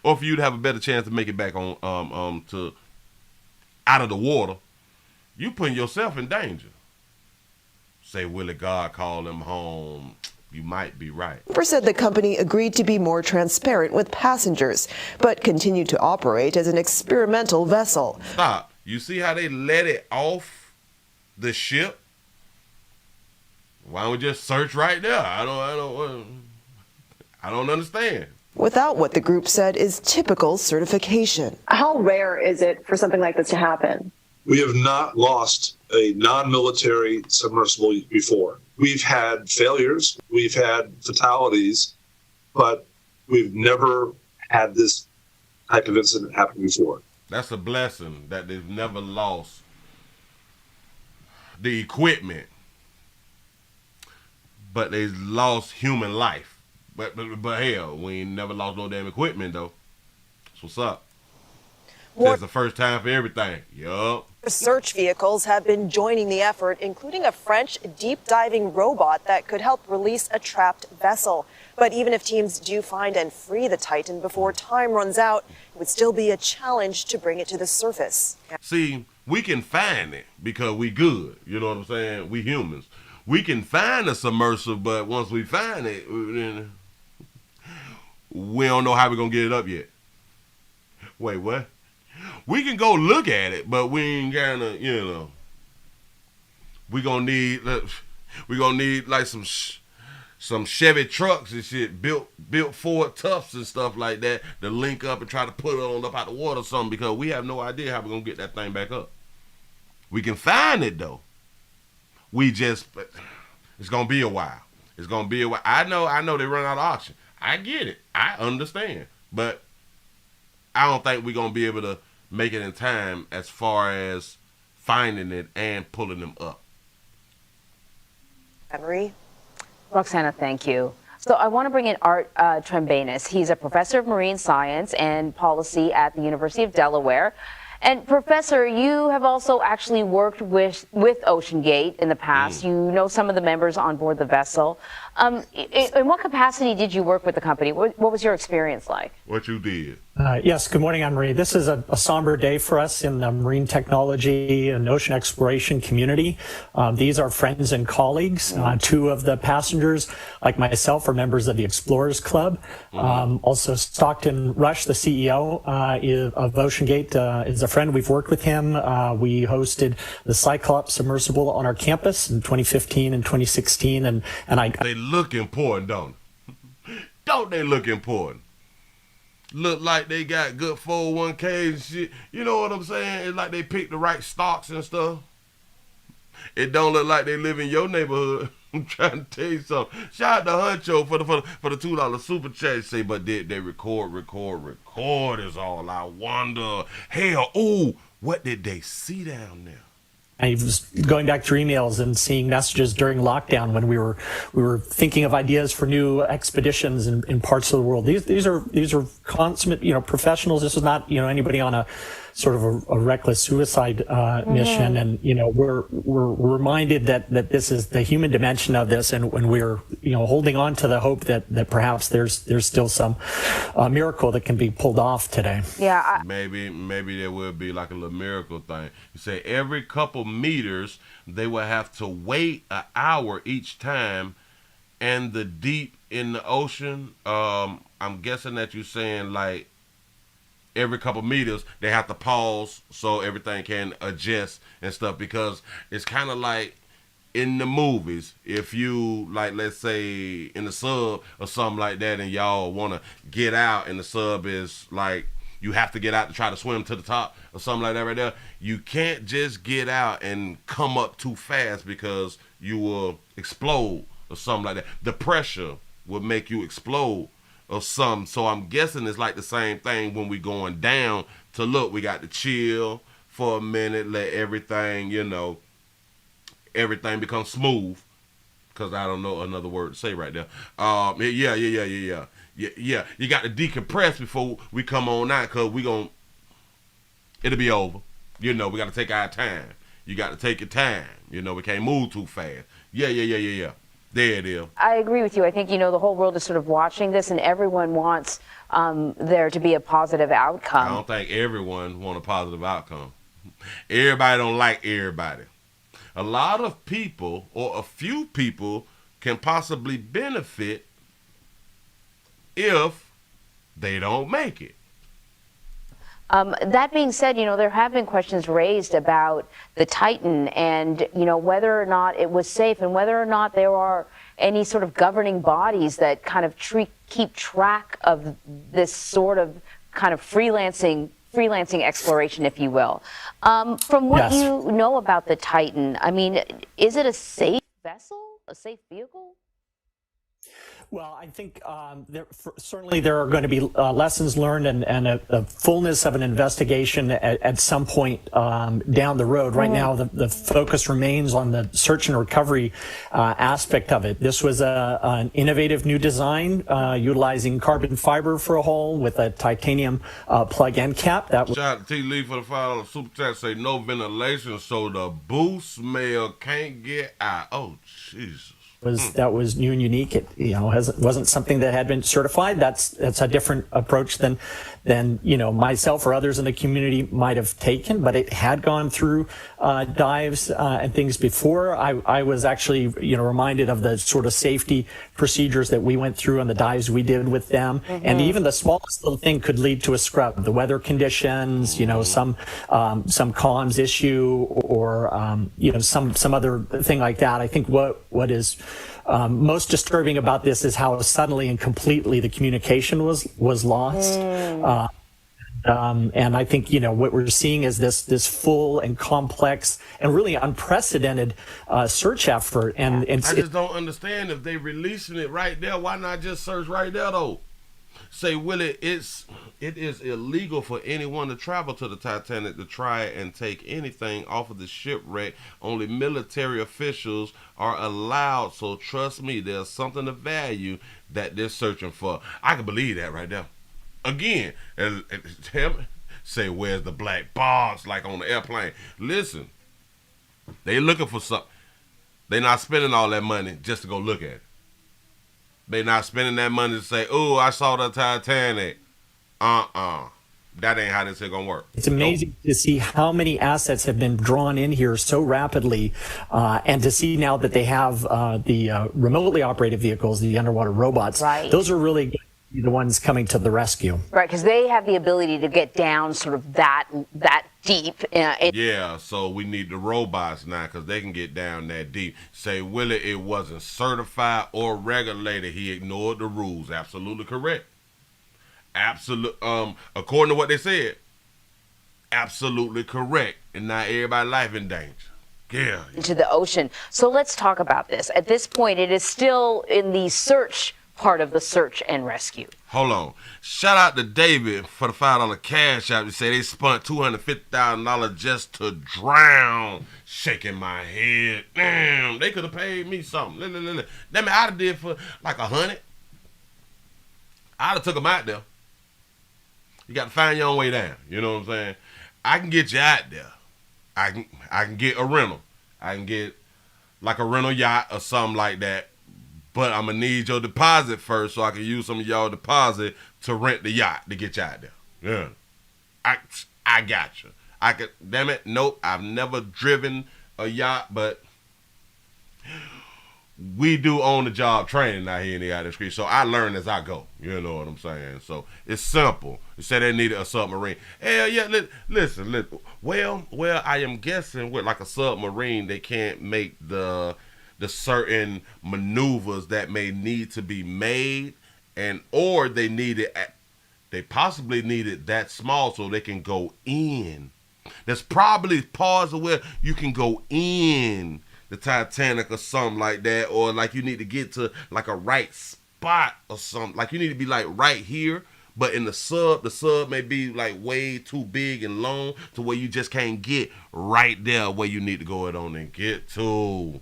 or for you to have a better chance to make it back on to out of the water, you putting yourself in danger. Say Willie God called him home. You might be right. Kemper said the company agreed to be more transparent with passengers, but continued to operate as an experimental vessel. Stop. You see how they let it off the ship? Why don't we just search right there? I don't understand. Without what the group said is typical certification. How rare is it for something like this to happen? We have not lost a non-military submersible before. We've had failures, we've had fatalities, but we've never had this type of incident happen before. That's a blessing that they've never lost the equipment, but they lost human life. But hell, we ain't never lost no damn equipment though. That's what's up. It's the first time for everything. Yup. Search vehicles have been joining the effort, including a French deep diving robot that could help release a trapped vessel. But even if teams do find and free the Titan before time runs out, it would still be a challenge to bring it to the surface. See, we can find it because we good. You know what I'm saying? We humans. We can find a submersible, but once we find it, we don't know how we're going to get it up yet. Wait, what? We can go look at it, but we ain't gonna, we're going to need like some Chevy trucks and shit built Ford Toughs and stuff like that to link up and try to put it on up out the water or something, because we have no idea how we're going to get that thing back up. We can find it though. It's going to be a while. It's going to be a while. I know they run out of auction. I get it. I understand. But I don't think we're going to be able to make it in time as far as finding it and pulling them up. Emery? Roxana, thank you. So I want to bring in Art Trembanis. He's a professor of marine science and policy at the University of Delaware. And Professor, you have also actually worked with OceanGate in the past. You know some of the members on board the vessel. In what capacity did you work with the company? What was your experience like? What you did? Yes, good morning, Anne-Marie. This is a somber day for us in the marine technology and ocean exploration community. These are friends and colleagues. Two of the passengers, like myself, are members of the Explorers Club. Also, Stockton Rush, the CEO of OceanGate, is a friend. We've worked with him. We hosted the Cyclops submersible on our campus in 2015 and 2016. And They look important, don't they? Don't they look important? Look like they got good 401ks and shit. You know what I'm saying? It's like they picked the right stocks and stuff. It don't look like they live in your neighborhood. I'm trying to tell you something. Shout out to Huncho for the $2 super chat. Say, but did they record is all I wonder. Hell, ooh, what did they see down there? I was going back to emails and seeing messages during lockdown when we were thinking of ideas for new expeditions in parts of the world. These are consummate, professionals. This is not, anybody on a sort of a reckless suicide mission. And, we're reminded that this is the human dimension of this. And when we're, holding on to the hope that perhaps there's still some miracle that can be pulled off today. Yeah. Maybe there will be like a little miracle thing. You say every couple meters, they will have to wait an hour each time. And the deep in the ocean, I'm guessing that you're saying like, every couple meters they have to pause so everything can adjust and stuff, because it's kind of like in the movies, if you like, let's say in the sub or something like that, and y'all want to get out and the sub is like you have to get out to try to swim to the top or something like that right there, you can't just get out and come up too fast because you will explode or something like that. The pressure will make you explode or something. So I'm guessing it's like the same thing when we going down to look, we got to chill for a minute, let everything, everything become smooth, because I don't know another word to say right there. Yeah. You got to decompress before we come on out, because it'll be over. We got to take our time. You got to take your time. We can't move too fast. Yeah. There it is. I agree with you. I think, the whole world is sort of watching this, and everyone wants there to be a positive outcome. I don't think everyone wants a positive outcome. Everybody don't like everybody. A lot of people, or a few people, can possibly benefit if they don't make it. That being said, there have been questions raised about the Titan and, whether or not it was safe and whether or not there are any sort of governing bodies that kind of keep track of this sort of kind of freelancing exploration, if you will. From what you know about the Titan, I mean, is it a safe vessel, a safe vehicle? Well, I think certainly there are going to be lessons learned and a fullness of an investigation at some point down the road. Right now, the focus remains on the search and recovery aspect of it. This was an innovative new design utilizing carbon fiber for a hull with a titanium plug end cap. Shout out to T. Lee for the $5 super chat. Say no ventilation, so the booth smell can't get out. Oh, Jesus. That was new and unique. It wasn't something that had been certified. That's a different approach than myself or others in the community might have taken. But it had gone through dives and things before. I was actually reminded of the sort of safety procedures that we went through on the dives we did with them. And even the smallest little thing could lead to a scrub. The weather conditions, some comms issue, or some other thing like that. I think what is most disturbing about this is how suddenly and completely the communication was lost. And I think, what we're seeing is this full and complex and really unprecedented search effort. And I just don't understand, if they releasing it right there, why not just search right there though? Say, Willie, it is illegal for anyone to travel to the Titanic to try and take anything off of the shipwreck. Only military officials are allowed. So trust me, there's something of value that they're searching for. I can believe that right there. Again, say, where's the black box like on the airplane? Listen, they looking for something. They're not spending all that money just to go look at it. They're not spending that money to say, oh, I saw the Titanic. That ain't how this is going to work. It's amazing to see how many assets have been drawn in here so rapidly, and to see now that they have the remotely operated vehicles, the underwater robots. Right. Those are really the ones coming to the rescue. Right, because they have the ability to get down sort of that deep. Yeah, so we need the robots now, because they can get down that deep. Say, Willie, it wasn't certified or regulated. He ignored the rules. Absolutely correct. According to what they said, absolutely correct. And now everybody's life in danger. Yeah. into the ocean. So let's talk about this. At this point, it is still in the search part of the search and rescue. Hold on. Shout out to David for the $5 cash out. They say they spent $250,000 just to drown. Shaking my head. Damn, they could have paid me something. That mean I'd have did for like 100. I'd have took them out there. You got to find your own way down. You know what I'm saying? I can get you out there. I can get a rental. I can get like a rental yacht or something like that. But I'm going to need your deposit first so I can use some of y'all deposit to rent the yacht to get you out there. Yeah. I got you. I could, damn it, nope, I've never driven a yacht, but we do on the job training out here in the Outer Street, so I learn as I go. You know what I'm saying? So it's simple. You said they needed a submarine. Hell yeah, listen. Well, I am guessing with like a submarine, they can't make the certain maneuvers that may need to be made, or they possibly need it that small so they can go in. There's probably parts of where you can go in the Titanic or something like that, or like you need to get to like a right spot or something. Like you need to be like right here, but in the sub may be like way too big and long to where you just can't get right there where you need to go it on and get to.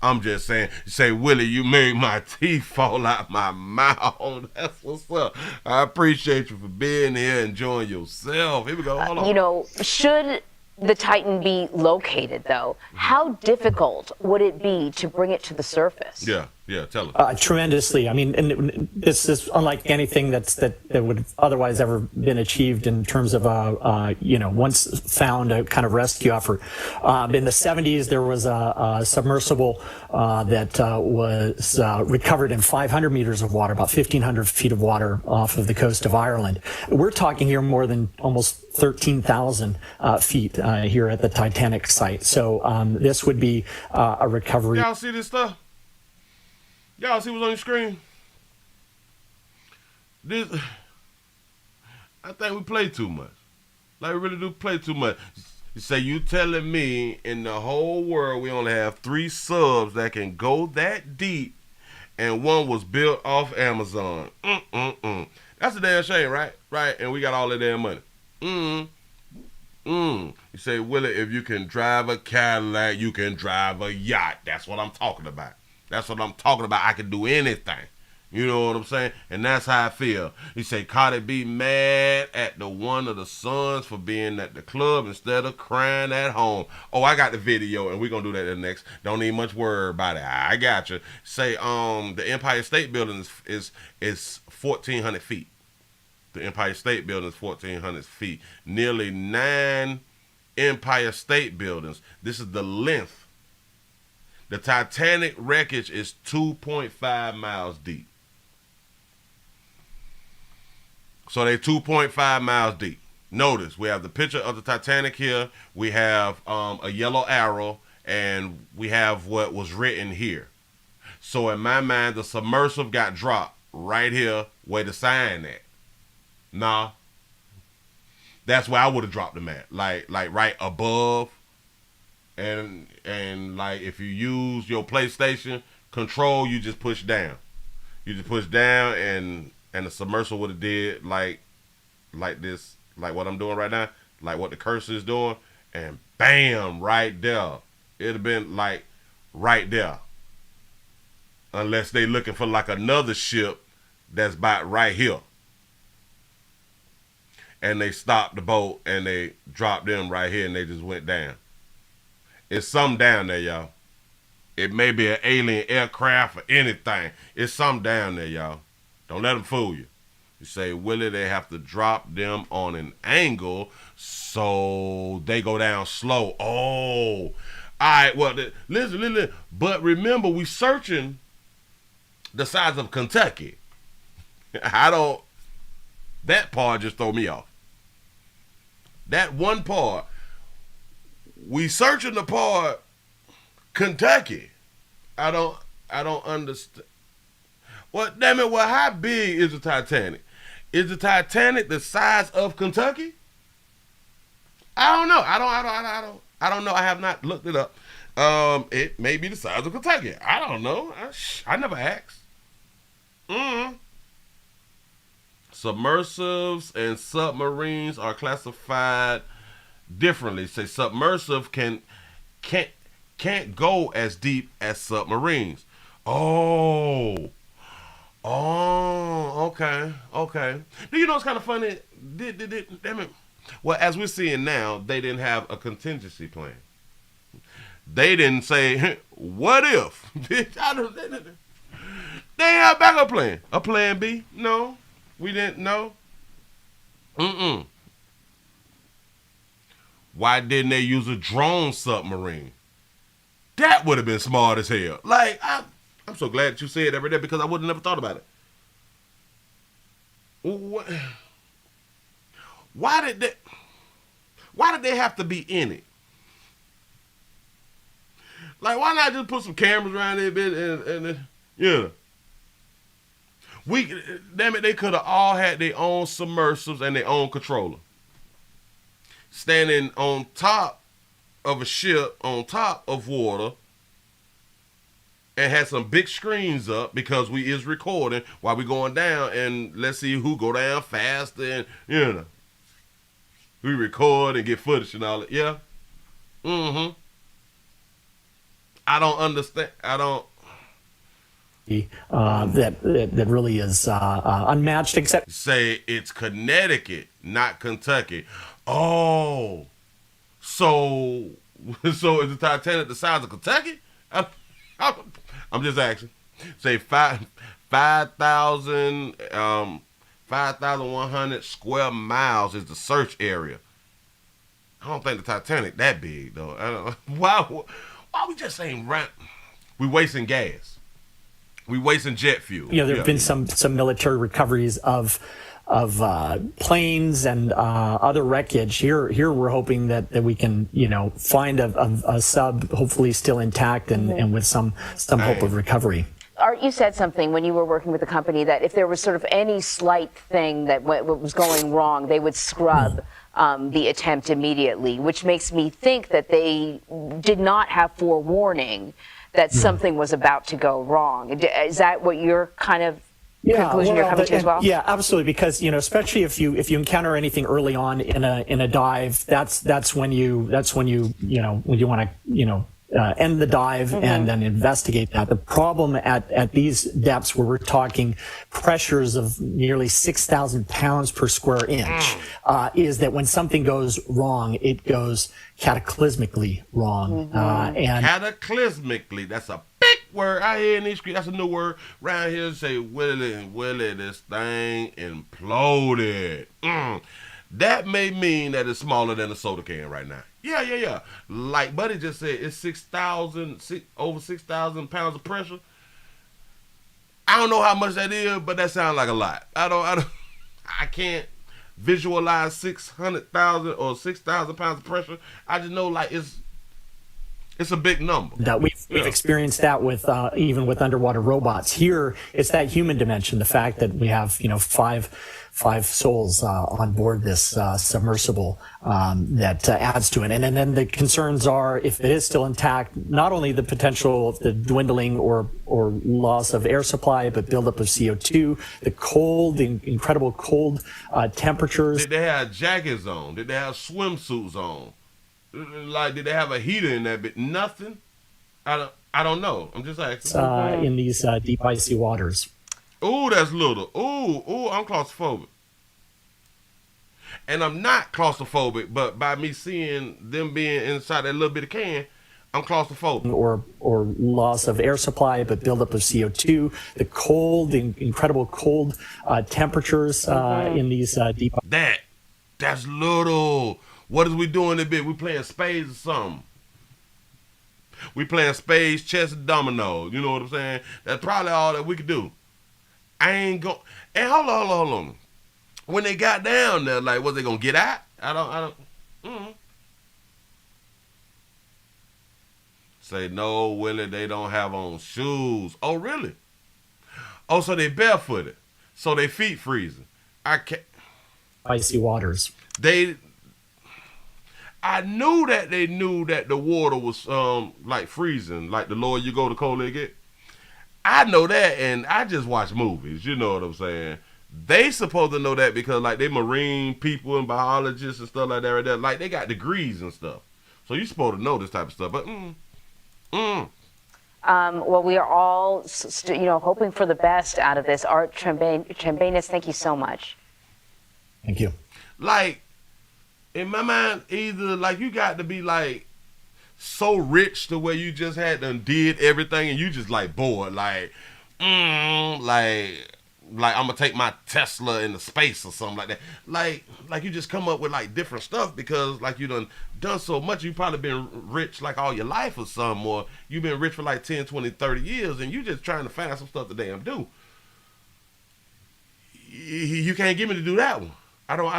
I'm just saying, you say, Willie, you made my teeth fall out my mouth. That's what's up. I appreciate you for being here, enjoying yourself. Here we go. Hold on. You know, should the Titan be located, though, how difficult would it be to bring it to the surface? Yeah, tell us. Tremendously. I mean, and this is unlike anything that would have otherwise ever been achieved in terms of once found a kind of rescue effort. In the 70s, there was a submersible that was recovered in 500 meters of water, about 1,500 feet of water off of the coast of Ireland. We're talking here more than almost 13,000 feet here at the Titanic site. So this would be a recovery. Y'all see this stuff? Y'all see what's on your screen? I think we play too much. Like we really do play too much. You say you telling me in the whole world we only have 3 subs that can go that deep, and one was built off Amazon. That's a damn shame, right? Right, and we got all that damn money. You say, Willie, if you can drive a Cadillac, you can drive a yacht. That's what I'm talking about. That's what I'm talking about. I can do anything. You know what I'm saying? And that's how I feel. You say Cardi B mad at the one of the sons for being at the club instead of crying at home. Oh, I got the video, and we're going to do that next. Don't need much word about it. I got you. Say the Empire State Building is 1,400 feet. The Empire State Building is 1,400 feet. Nearly 9 Empire State Buildings. This is the length. The Titanic wreckage is 2.5 miles deep. So they're 2.5 miles deep. Notice, we have the picture of the Titanic here. We have a yellow arrow, and we have what was written here. So in my mind, the submersible got dropped right here where the sign at. Nah. That's where I would have dropped them at. Like right above. And like if you use your PlayStation control, you just push down. You just push down, and the submersible would have did like this, like what I'm doing right now, like what the cursor is doing, and bam, right there. It'd have been like right there. Unless they looking for like another ship that's about right here. And they stopped the boat and they dropped them right here and they just went down. It's something down there, y'all. It may be an alien aircraft or anything. It's something down there, y'all. Don't let them fool you. You say, Willie, they have to drop them on an angle so they go down slow. Oh, all right. Well, listen. But remember, we searching the size of Kentucky. That part just throw me off. That one part. We searching the part Kentucky. I don't understand. Well, damn it. Well, how big is the Titanic? Is the Titanic the size of Kentucky? I don't know. I I don't know. I have not looked it up. It may be the size of Kentucky. I don't know. I never asked. Submersives and submarines are classified differently. Say submersive can't go as deep as submarines. Oh, okay. Do you know it's kind of funny? Damn it. Well, as we're seeing now, they didn't have a contingency plan. They didn't say, what if? They didn't have a backup plan. A plan B? No. We didn't know. Why didn't they use a drone submarine? That would have been smart as hell. Like, I'm so glad that you said that right there because I would have never thought about it. Why did they have to be in it? Like, why not just put some cameras around there, and yeah. Damn it, they could have all had their own submersibles and their own controller. Standing on top of a ship, on top of water, and had some big screens up because we is recording while we going down, and let's see who go down faster, and we record and get footage and all that. Yeah. I don't understand. I don't. That really is unmatched. Except say it's Connecticut, not Kentucky. Oh, so is the Titanic the size of Kentucky? I'm just asking. Say 5,100 square miles is the search area. I don't think the Titanic that big though. I don't. Why we just ain't rent? We wasting gas. We wasting jet fuel. There have been some military recoveries of planes and other wreckage. Here we're hoping that we can find a sub hopefully still intact and with some hope of recovery. Art, you said something when you were working with the company that if there was sort of any slight thing that was going wrong, they would scrub the attempt immediately, which makes me think that they did not have forewarning that something was about to go wrong. Is that what you're kind of conclusion you're coming to as well? Yeah, absolutely. Because especially if you encounter anything early on in a dive, that's when you want to end the dive and then investigate that. The problem at these depths where we're talking pressures of nearly 6,000 pounds per square inch is that when something goes wrong, it goes cataclysmically wrong. And cataclysmically, that's a big word I hear in these streets. That's a new word around here. Say Willie, this thing imploded. That may mean that it's smaller than a soda can right now. Yeah. Like Buddy just said, it's over 6,000 pounds of pressure. I don't know how much that is, but that sounds like a lot. I can't visualize 600,000 or 6,000 pounds of pressure. I just know like it's a big number. That we've experienced that with even with underwater robots. Here, it's that human dimension. The fact that we have five souls on board this submersible that adds to it. And then the concerns are, if it is still intact, not only the potential of the dwindling or loss of air supply, but buildup of CO2, the incredible cold temperatures. Did they have jackets on? Did they have swimsuits on? Like, did they have a heater in that bit? Nothing? I don't know. I'm just asking. In these deep icy waters. Ooh, that's little. Ooh, I'm claustrophobic. And I'm not claustrophobic, but by me seeing them being inside that little bit of can, I'm claustrophobic. Or loss of air supply, but buildup of CO2, the incredible cold temperatures in these deep. That's little. What is we doing in bit? We playing spades or something. We playing spades, chess, and dominoes. You know what I'm saying? That's probably all that we could do. I ain't go. And hold on. When they got down there, like, was they gonna get out? I don't. Say no, Willie. They don't have on shoes. Oh, really? Oh, so they barefooted. So they feet freezing. I can't. Icy waters. I knew that they knew that the water was like freezing, like the lower you go, the colder it get. I know that, and I just watch movies. You know what I'm saying? They supposed to know that because like they marine people and biologists and stuff like that right there. Like they got degrees and stuff. So you're supposed to know this type of stuff. But well, we are all, hoping for the best out of this. Art Trembanus, thank you so much. Thank you. Like, in my mind, either like you got to be like so rich to where you just had done did everything and you just like bored. Like I'm gonna take my Tesla into space or something like that. Like you just come up with like different stuff because like you done so much. You probably been rich like all your life or something, or you've been rich for like 10, 20, 30 years and you just trying to find some stuff to damn do. You can't get me to do that one. I don't.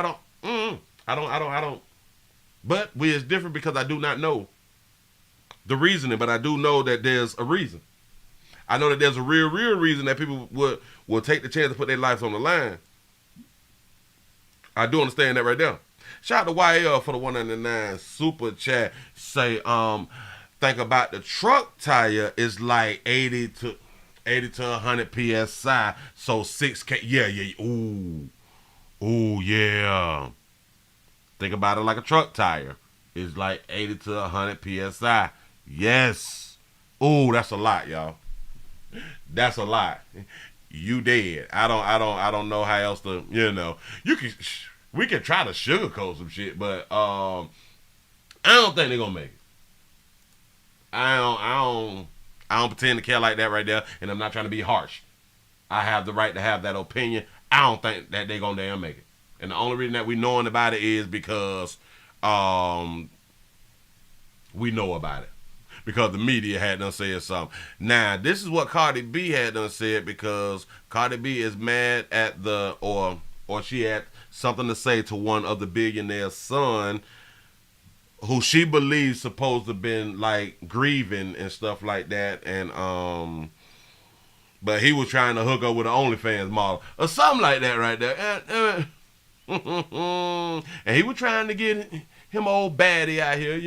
But it's different because I do not know the reasoning, but I do know that there's a reason. I know that there's a real reason that people will take the chance to put their lives on the line. I do understand that right there. Shout out to YL for the 199 super chat. Say, think about the truck tire is like 80 to 100 PSI. So 6K. Yeah. Ooh, yeah. Think about it like a truck tire. It's like 80 to 100 PSI. Yes. Ooh, that's a lot, y'all. That's a lot. You dead. I don't know how else to, we can try to sugarcoat some shit, but I don't think they're gonna make it. I don't pretend to care like that right there, and I'm not trying to be harsh. I have the right to have that opinion. I don't think that they're gonna damn make it. And the only reason that we knowing about it is because we know about it. Because the media had done said something. Now, this is what Cardi B had done said because Cardi B is mad at or she had something to say to one of the billionaire's son who she believes supposed to have been like grieving and stuff like that. And but he was trying to hook up with an OnlyFans model or something like that right there. And he was trying to get him old baddie out here,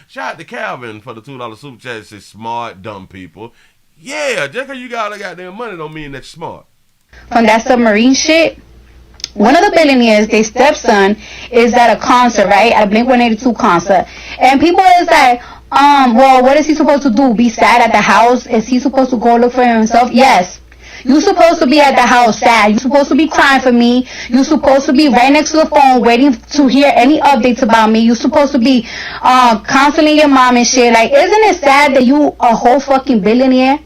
Shout out to Calvin for the $2 super chat. It says smart, dumb people. Yeah, just because you got all the goddamn money don't mean that you're smart. On that submarine shit, one of the billionaires, their stepson, is at a concert, right? At a Blink-182 concert. And people is like, well, what is he supposed to do? Be sad at the house? Is he supposed to go look for himself? Yes. You're supposed to be at the house sad. You're supposed to be crying for me. You're supposed to be right next to the phone waiting to hear any updates about me. You're supposed to be counseling your mom and shit. Like, isn't it sad that you a whole fucking billionaire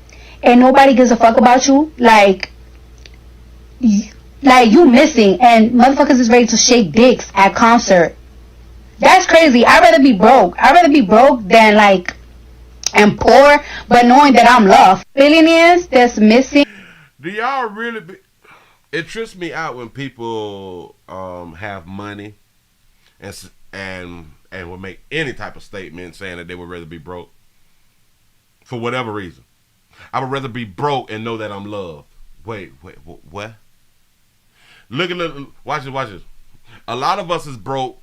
and nobody gives a fuck about you? Like you missing and motherfuckers is ready to shake dicks at concert. That's crazy. I'd rather be broke. I'd rather be broke than like and poor, but knowing that I'm loved. Billionaires that's missing. Do y'all really it trips me out when people have money and will make any type of statement saying that they would rather be broke for whatever reason. I would rather be broke and know that I'm loved. Wait, what? Watch this. A lot of us is broke,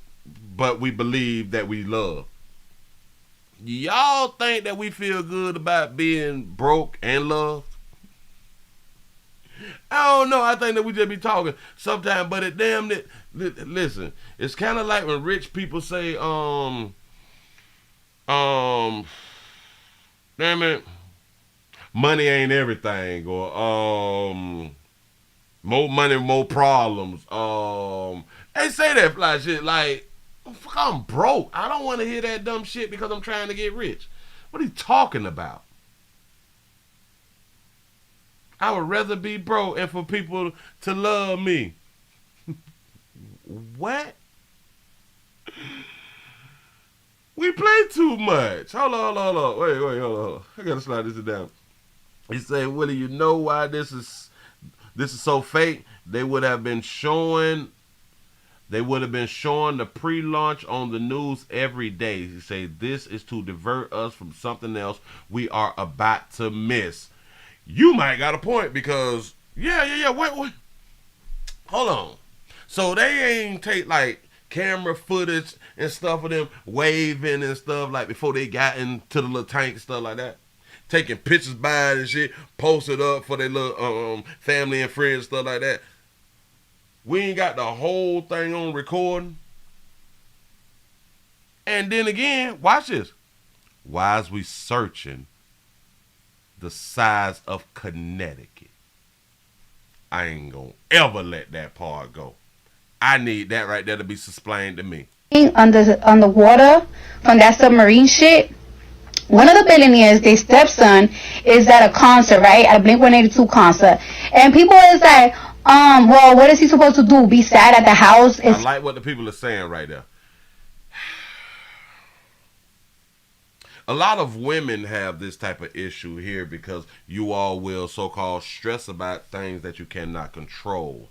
but we believe that we love. Y'all think that we feel good about being broke and loved? I don't know. I think that we just be talking sometimes, but it damn it. Listen, it's kind of like when rich people say, damn it, money ain't everything, or more money, more problems. They say that fly shit like, fuck, I'm broke. I don't want to hear that dumb shit because I'm trying to get rich. What are you talking about? I would rather be broke and for people to love me. What? We play too much. Hold on. Wait, hold on. I gotta slide this down. He said, Willie, you know why this is so fake? They would have been showing the pre-launch on the news every day. He said, this is to divert us from something else we are about to miss. You might got a point because, yeah. Wait. Hold on. So they ain't take like camera footage and stuff of them waving and stuff, like before they got into the little tank and stuff like that. Taking pictures by it and shit, posted up for their little family and friends and stuff like that. We ain't got the whole thing on recording. And then again, watch this. Why is we searching the size of Connecticut? I ain't gonna ever let that part go. I need that right there to be explained to me. On the water from that submarine shit. One of the billionaires, their stepson, is at a concert, right? At a Blink-182 concert. And people is like, well, what is he supposed to do? Be sad at the house? I like what the people are saying right there. A lot of women have this type of issue here because you all will so-called stress about things that you cannot control.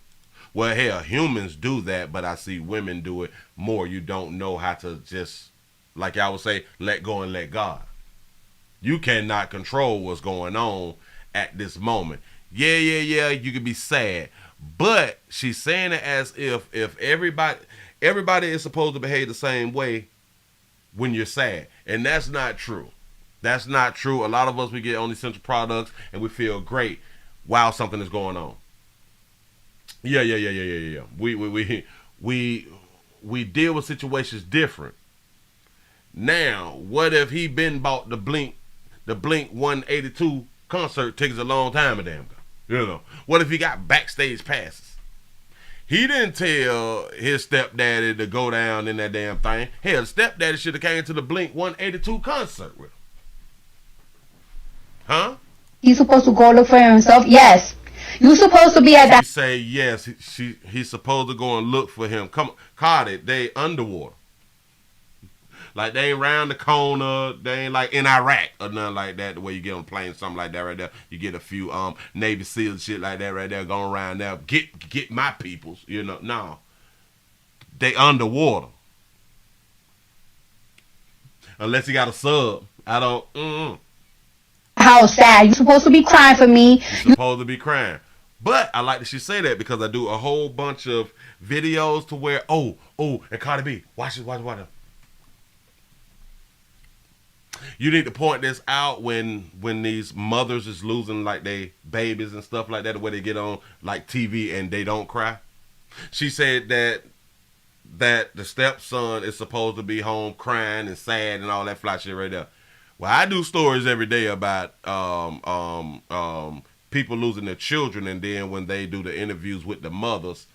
Well, hell, humans do that, but I see women do it more. You don't know how to just, like I would say, let go and let God. You cannot control what's going on at this moment. Yeah, you can be sad. But she's saying it as if everybody is supposed to behave the same way when you're sad. And that's not true. That's not true. A lot of us, we get on essential products and we feel great while something is going on. Yeah. We deal with situations different. Now, what if he been bought the Blink 182 concert tickets a long time ago? You know, what if he got backstage passes? He didn't tell his stepdaddy to go down in that damn thing. Hell, stepdaddy should have came to the Blink 182 concert with him. Huh? He's supposed to go look for himself? Yes. You're supposed to be at that. She say yes. He's supposed to go and look for him. Come, Cardi, they underwater. Like, they ain't round the corner. They ain't like in Iraq or nothing like that. The way you get on a plane, something like that right there. You get a few Navy SEALs, shit like that right there, going around there. Get my peoples, you know. No. They underwater. Unless he got a sub. I don't. How sad. You're supposed to be crying for me. You're supposed to be crying. But I like that she say that because I do a whole bunch of videos to where, and Cardi B, watch it. You need to point this out when these mothers is losing like they babies and stuff like that, the way they get on like TV and they don't cry. She said that the stepson is supposed to be home crying and sad and all that fly shit right there. Well, I do stories every day about people losing their children, and then when they do the interviews with the mothers,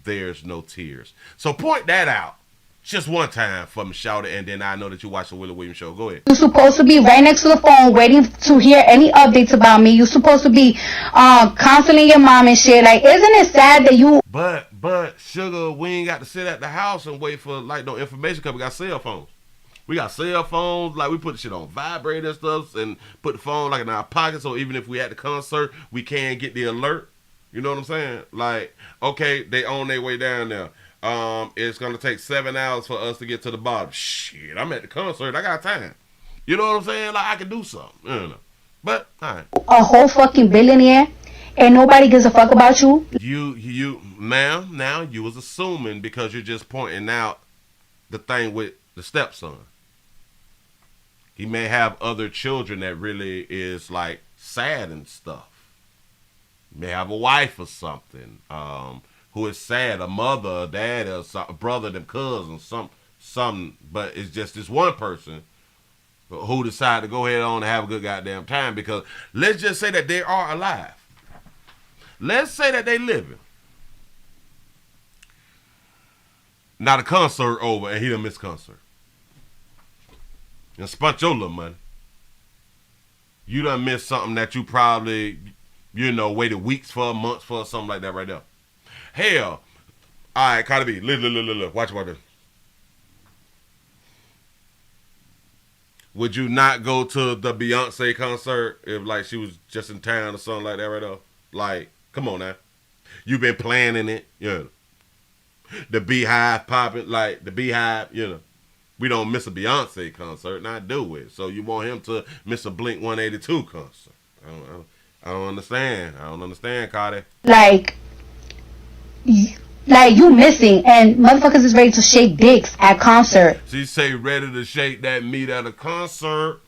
there's no tears. So point that out. Just one time for me, shout it, and then I know that you watch the Willie Williams show. Go ahead. You're supposed to be right next to the phone waiting to hear any updates about me. You're supposed to be counseling your mom and shit. Like, isn't it sad that you... But, Sugar, we ain't got to sit at the house and wait for, like, no information because we got cell phones. We got cell phones, like, we put the shit on vibrate and stuff and put the phone, like, in our pocket, so even if we at the concert, we can get the alert. You know what I'm saying? Like, okay, they on their way down there. It's gonna take 7 hours for us to get to the bottom. Shit, I'm at the concert. I got time. You know what I'm saying? Like, I can do something. You know. But all right. A whole fucking billionaire, and nobody gives a fuck about you. Ma'am. Now you was assuming because you're just pointing out the thing with the stepson. He may have other children that really is like sad and stuff. He may have a wife or something. Who is sad, a mother, a dad, a brother, them cousins, some, but it's just this one person who decided to go ahead on and have a good goddamn time because let's just say that they are alive. Let's say that they living. Now the concert over and he done missed concert. And spent your little money. You done missed something that you probably, waited weeks for, months for, something like that right there. Hell, all right, Cardi B, look, watch this. Would you not go to the Beyonce concert if, like, she was just in town or something like that right now? Like, come on now. You've been planning it, The Beehive popping, like, the Beehive, We don't miss a Beyonce concert, not do it. So you want him to miss a Blink 182 concert. I don't understand. I don't understand, Cardi. Like... Like, you missing, and motherfuckers is ready to shake dicks at concert. She say ready to shake that meat at a concert.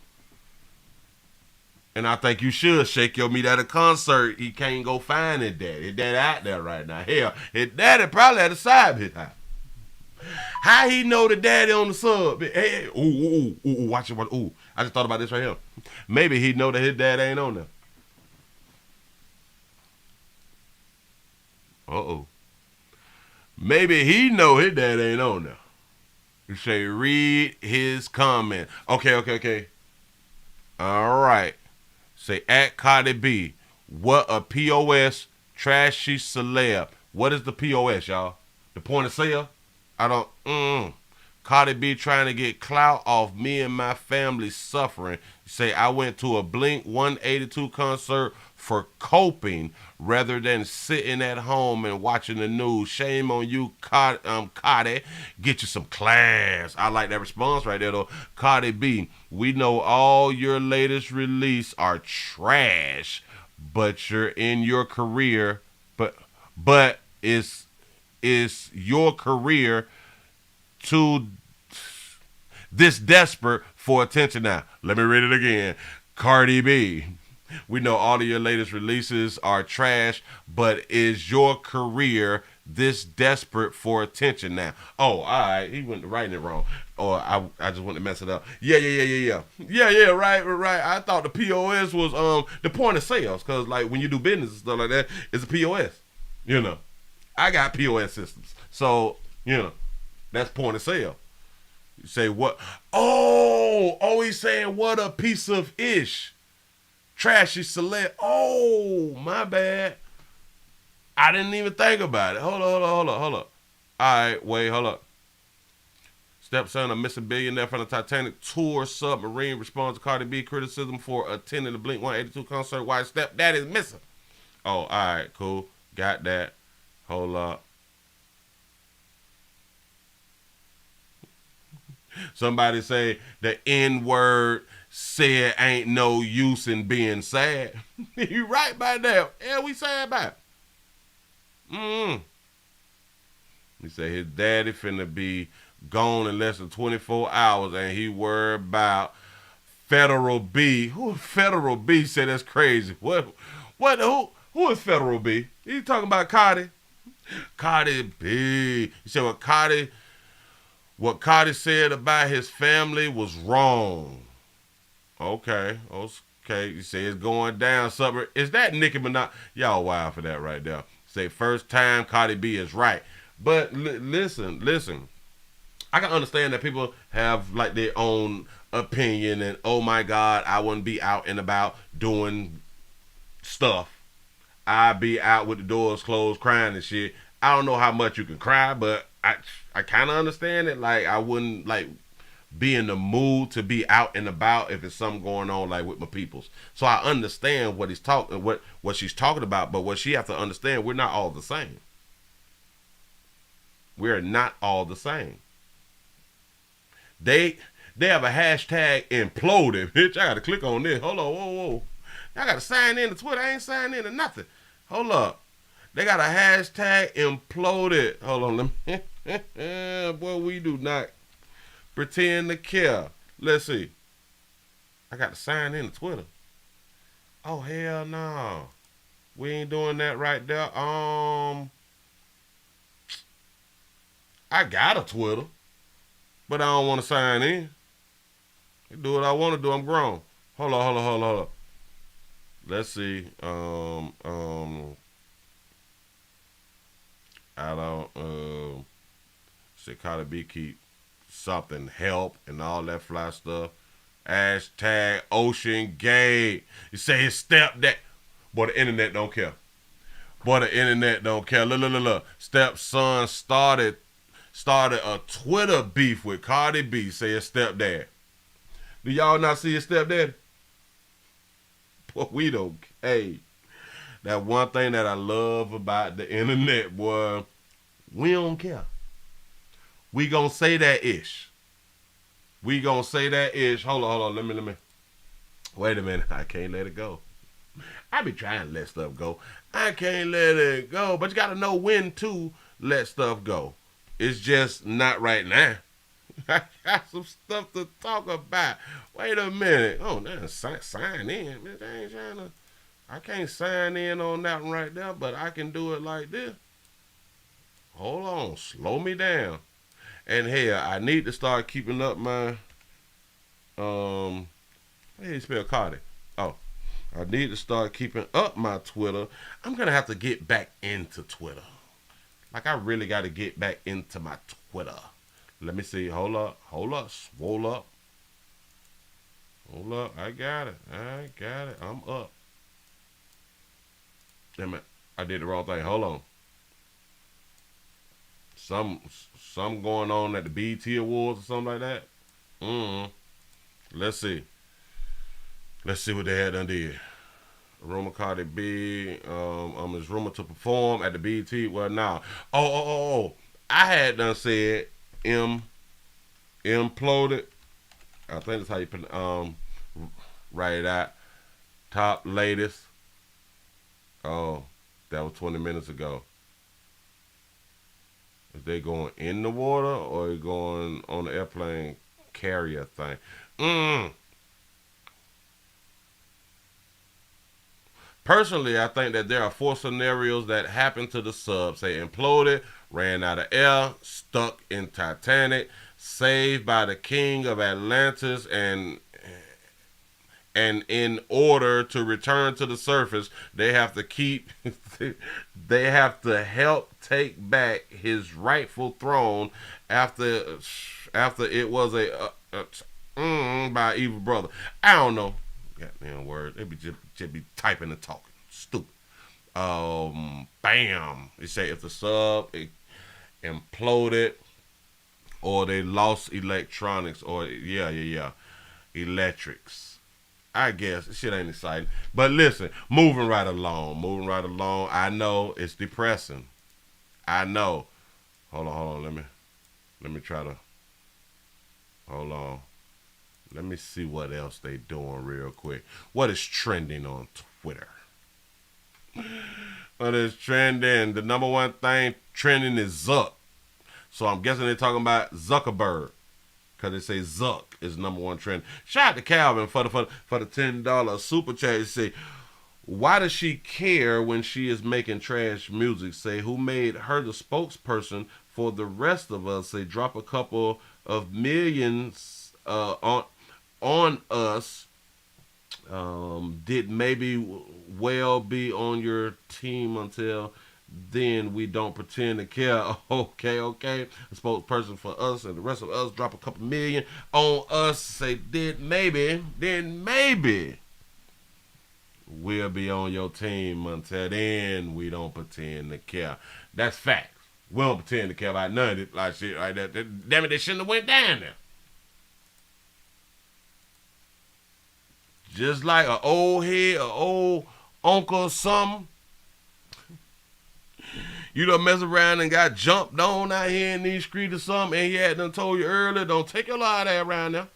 And I think you should shake your meat at a concert. He can't go find his daddy. His daddy out there right now. Hell, his daddy probably at a side hit house. How he know the daddy on the sub? Hey, ooh, watch it. Ooh, I just thought about this right here. Maybe he know that his dad ain't on there. Uh-oh. Maybe he know his dad ain't on there. You say read his comment. Okay. All right. Say at Cardi B. What a POS trashy celeb. What is the POS, y'all? The point of sale? I don't. Cardi B trying to get clout off me and my family suffering. Say I went to a Blink 182 concert for coping rather than sitting at home and watching the news. Shame on you, Cardi. Get you some class. I like that response right there, though. Cardi B, we know all your latest release are trash, but you're in your career. But is your career too this desperate for attention now? Let me read it again. Cardi B, we know all of your latest releases are trash, but is your career this desperate for attention now? Oh, all right. He went writing it wrong. Or I just want to mess it up. Yeah. Right. I thought the POS was the point of sales, because like when you do business and stuff like that, it's a POS. You know, I got POS systems, so you know that's point of sale. You say what? Oh, he's saying what a piece of ish. Trashy celeb. Oh, my bad. I didn't even think about it. Hold up. All right, wait, hold up. Stepson, a missing billionaire from the Titanic tour submarine, responds to Cardi B criticism for attending the Blink 182 concert while his stepdad is missing. Oh, all right, cool. Got that. Hold up. Somebody say the N-word said ain't no use in being sad. You right by that. Yeah, we sad about it. He said his daddy finna be gone in less than 24 hours and he worried about Federal B. Who Federal B said that's crazy? Who is Federal B? He talking about Cardi. Cardi B. He said what Cardi said about his family was wrong. Okay. You say it's going down. Is that Nicki Minaj? Y'all wild for that right there. Say first time Cardi B is right. But listen. I can understand that people have like their own opinion and oh my God, I wouldn't be out and about doing stuff. I'd be out with the doors closed crying and shit. I don't know how much you can cry, but I kind of understand it. Like I wouldn't like be in the mood to be out and about if it's something going on like with my peoples. So I understand what what she's talking about, but what she has to understand, we're not all the same. We're not all the same. They have a hashtag imploded. Bitch, I gotta click on this. Hold on, whoa. I gotta sign in to Twitter. I ain't signed in to nothing. Hold up. They got a hashtag imploded. Hold on, let me. Boy, we do not pretend to care. Let's see. I got to sign in to Twitter. Oh, hell no. We ain't doing that right there. I got a Twitter, but I don't want to sign in. I do what I want to do. I'm grown. Hold up. Let's see. I don't say Cardi B keep something help and all that fly stuff. Hashtag Ocean Gate. You say his stepdad. Boy, the internet don't care. Look. Stepson started a Twitter beef with Cardi B. Say his stepdad. Do y'all not see his stepdad? Boy, we don't. Hey. That one thing that I love about the internet, boy, we don't care. We gonna say that ish. Hold on. Let me. Wait a minute. I can't let it go. I be trying to let stuff go. I can't let it go. But you gotta know when to let stuff go. It's just not right now. I got some stuff to talk about. Wait a minute. Oh, now sign in. I can't sign in on that one right there, but I can do it like this. Hold on. Slow me down. And hell, I need to start keeping up my, how do you spell Cardi? Oh, I need to start keeping up my Twitter. I'm going to have to get back into Twitter. Like, I really got to get back into my Twitter. Let me see. Hold up. Swole up. Hold up. I got it. I'm up. Damn it. I did the wrong thing. Hold on. Some going on at the BET Awards or something like that. Let's see. Let's see what they had done did. Rumor Cardi B is rumored to perform at the BET. Well, now, I had done said imploded. I think that's how you write it out. Top latest. Oh, that was 20 minutes ago. Is they going in the water or are going on the airplane carrier thing? Personally, I think that there are 4 scenarios that happened to the sub. Say imploded, ran out of air, stuck in Titanic, saved by the king of Atlantis, and in order to return to the surface, they have to help take back his rightful throne after it was by evil brother. I don't know. Goddamn word. They just be typing and talking. Stupid. Bam. They say if the sub imploded or they lost electronics or electrics. I guess this shit ain't exciting. But listen, moving right along. I know it's depressing. I know. Hold on. Let me try to. Hold on. Let me see what else they doing real quick. What is trending on Twitter? What is trending? The number one thing trending is Zuck. So I'm guessing they're talking about Zuckerberg. Because they say Zuck is number one trend. Shout out to Calvin for the $10 super chat. They say, why does she care when she is making trash music? Say, who made her the spokesperson for the rest of us? Say, drop a couple of millions on us. Did maybe well be on your team until then we don't pretend to care. Okay. A spokesperson for us and the rest of us, drop a couple million on us. Say, then maybe we'll be on your team until then we don't pretend to care. That's facts. We don't pretend to care about none of it like shit like that. Damn it, they shouldn't have went down there. Just like an old head, an old uncle or something. You done mess around and got jumped on out here in these streets or something, and he had done told you earlier, don't take your lot of that around there.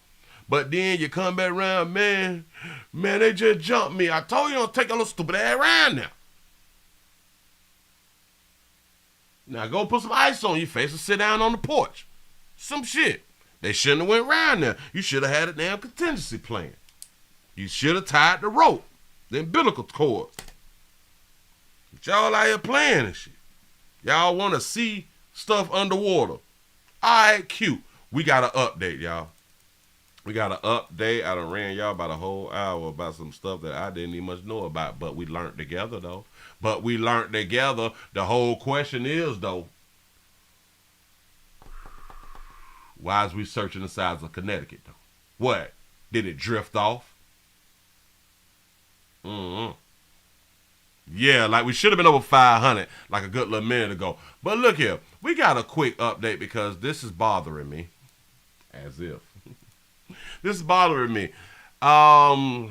But then you come back around, man, they just jumped me. I told you don't take your little stupid ass around there. Now go put some ice on your face and sit down on the porch. Some shit. They shouldn't have went around there. You should have had a damn contingency plan. You should have tied the rope, the umbilical cord. But y'all out here playing and shit. Y'all want to see stuff underwater. All right, cute. We got an update, y'all. We got an update. I done ran y'all about a whole hour about some stuff that I didn't even much know about, but we learned together, though. The whole question is, though, why is we searching the sides of Connecticut, though? What? Did it drift off? Yeah, like we should have been over 500 like a good little minute ago. But look here, we got a quick update because this is bothering me. As if. This is bothering me. The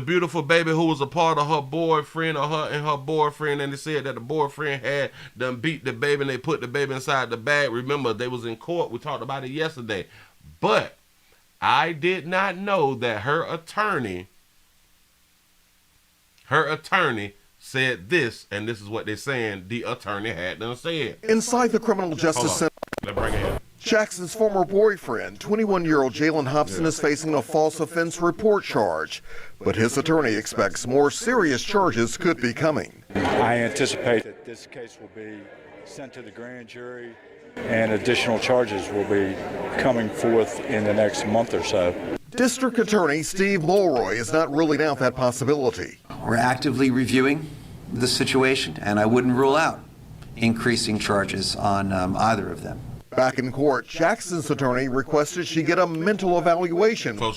beautiful baby who was a part of her boyfriend or her and her boyfriend, and they said that the boyfriend had done beat the baby and they put the baby inside the bag. Remember, they was in court. We talked about it yesterday. But I did not know that her attorney said this, and this is what they're saying the attorney had done said. Inside the Criminal Justice Center, Let's bring it in. Jackson's former boyfriend, 21-year-old Jalen Hobson, is facing a false offense report charge, but his attorney expects more serious charges could be coming. I anticipate that this case will be sent to the grand jury and additional charges will be coming forth in the next month or so. District Attorney Steve Mulroy is not ruling out that possibility. We're actively reviewing the situation, and I wouldn't rule out increasing charges on either of them. Back in court, Jackson's attorney requested she get a mental evaluation. So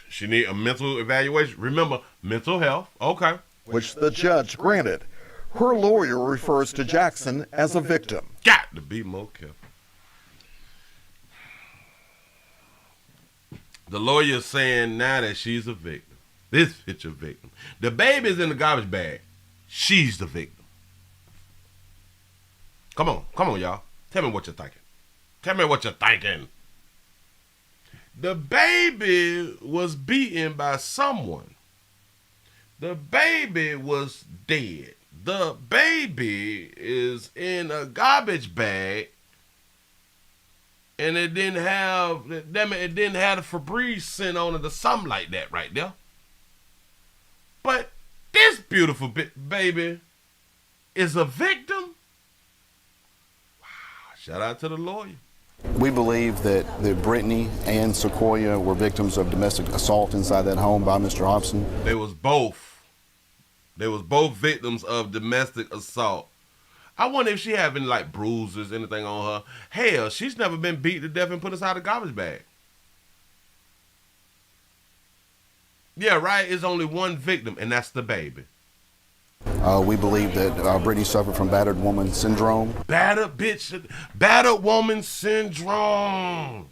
she need a mental evaluation. Remember, mental health. Okay. Which the judge granted. Her lawyer refers to Jackson as a victim. Got to be more careful. The lawyer's saying now that she's a victim. This bitch a victim. The baby's in the garbage bag. She's the victim. Come on, y'all. Tell me what you're thinking. Tell me what you're thinking. The baby was beaten by someone. The baby was dead. The baby is in a garbage bag, and it didn't have the Febreze scent on it or something like that right there. But this beautiful baby is a victim. Wow! Shout out to the lawyer. We believe that Brittany and Sequoia were victims of domestic assault inside that home by Mr. Hobson. They was both victims of domestic assault. I wonder if she having like bruises, anything on her. Hell, she's never been beat to death and put inside a garbage bag. Yeah, right. It's only one victim, and that's the baby. We believe that Brittany suffered from battered woman syndrome. Battered woman syndrome.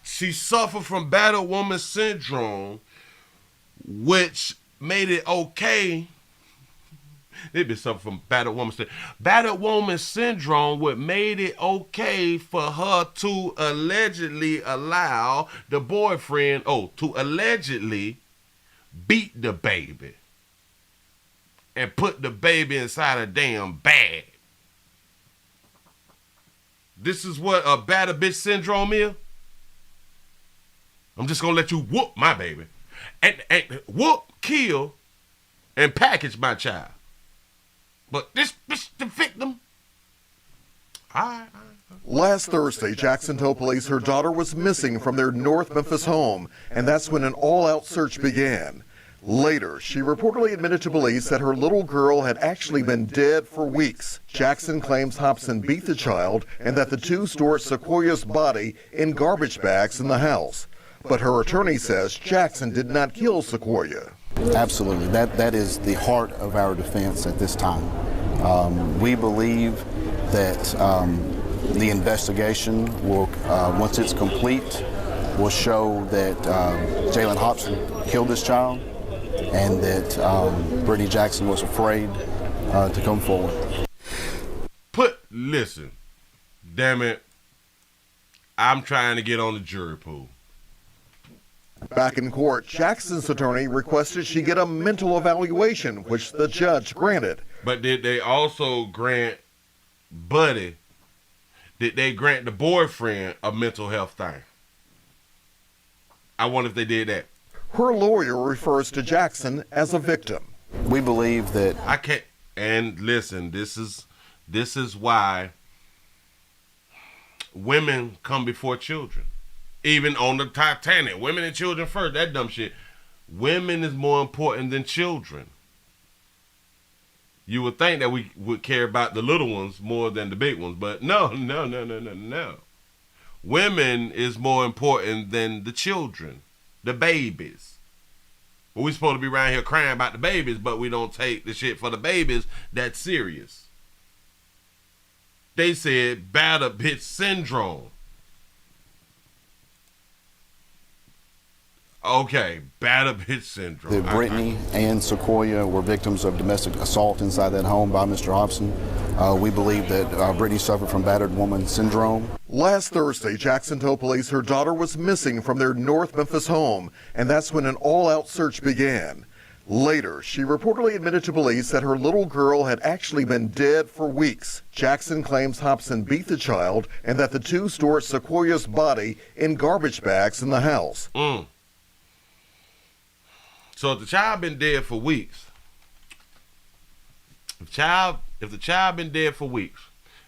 She suffered from battered woman syndrome, which made it okay. They've been suffering from battered woman syndrome. Battered woman syndrome, what made it okay for her to allegedly allow the boyfriend, to allegedly beat the baby and put the baby inside a damn bag. This is what a battered bitch syndrome is. I'm just gonna let you whoop my baby. And whoop, kill, and package my child. But this bitch, the victim. Last Thursday, Jackson told police her daughter was missing from their North Memphis home, and that's when an all-out search began. Later, she reportedly admitted to police that her little girl had actually been dead for weeks. Jackson claims Hobson beat the child and that the two stored Sequoia's body in garbage bags in the house. But her attorney says Jackson did not kill Sequoia. Absolutely. That is the heart of our defense at this time. We believe that the investigation will, once it's complete, will show that Jalen Hobson killed this child and that Brittany Jackson was afraid to come forward. Listen, damn it, I'm trying to get on the jury pool. Back in court, Jackson's attorney requested she get a mental evaluation, which the judge granted. But did they also grant Buddy, did they grant the boyfriend a mental health thing? I wonder if they did that. Her lawyer refers to Jackson as a victim. We believe that... I can't... And listen, this is why women come before children. Even on the Titanic, women and children first, that dumb shit. Women is more important than children. You would think that we would care about the little ones more than the big ones, but no. Women is more important than the children, the babies. Well, we supposed to be around here crying about the babies, but we don't take the shit for the babies that serious. They said battered bitch syndrome. Okay, battered bitch syndrome. That Brittany and Sequoia were victims of domestic assault inside that home by Mr. Hobson. We believe that Brittany suffered from battered woman syndrome. Last Thursday, Jackson told police her daughter was missing from their North Memphis home, and that's when an all-out search began. Later, she reportedly admitted to police that her little girl had actually been dead for weeks. Jackson claims Hobson beat the child and that the two stored Sequoia's body in garbage bags in the house. So if the child been dead for weeks, if the child been dead for weeks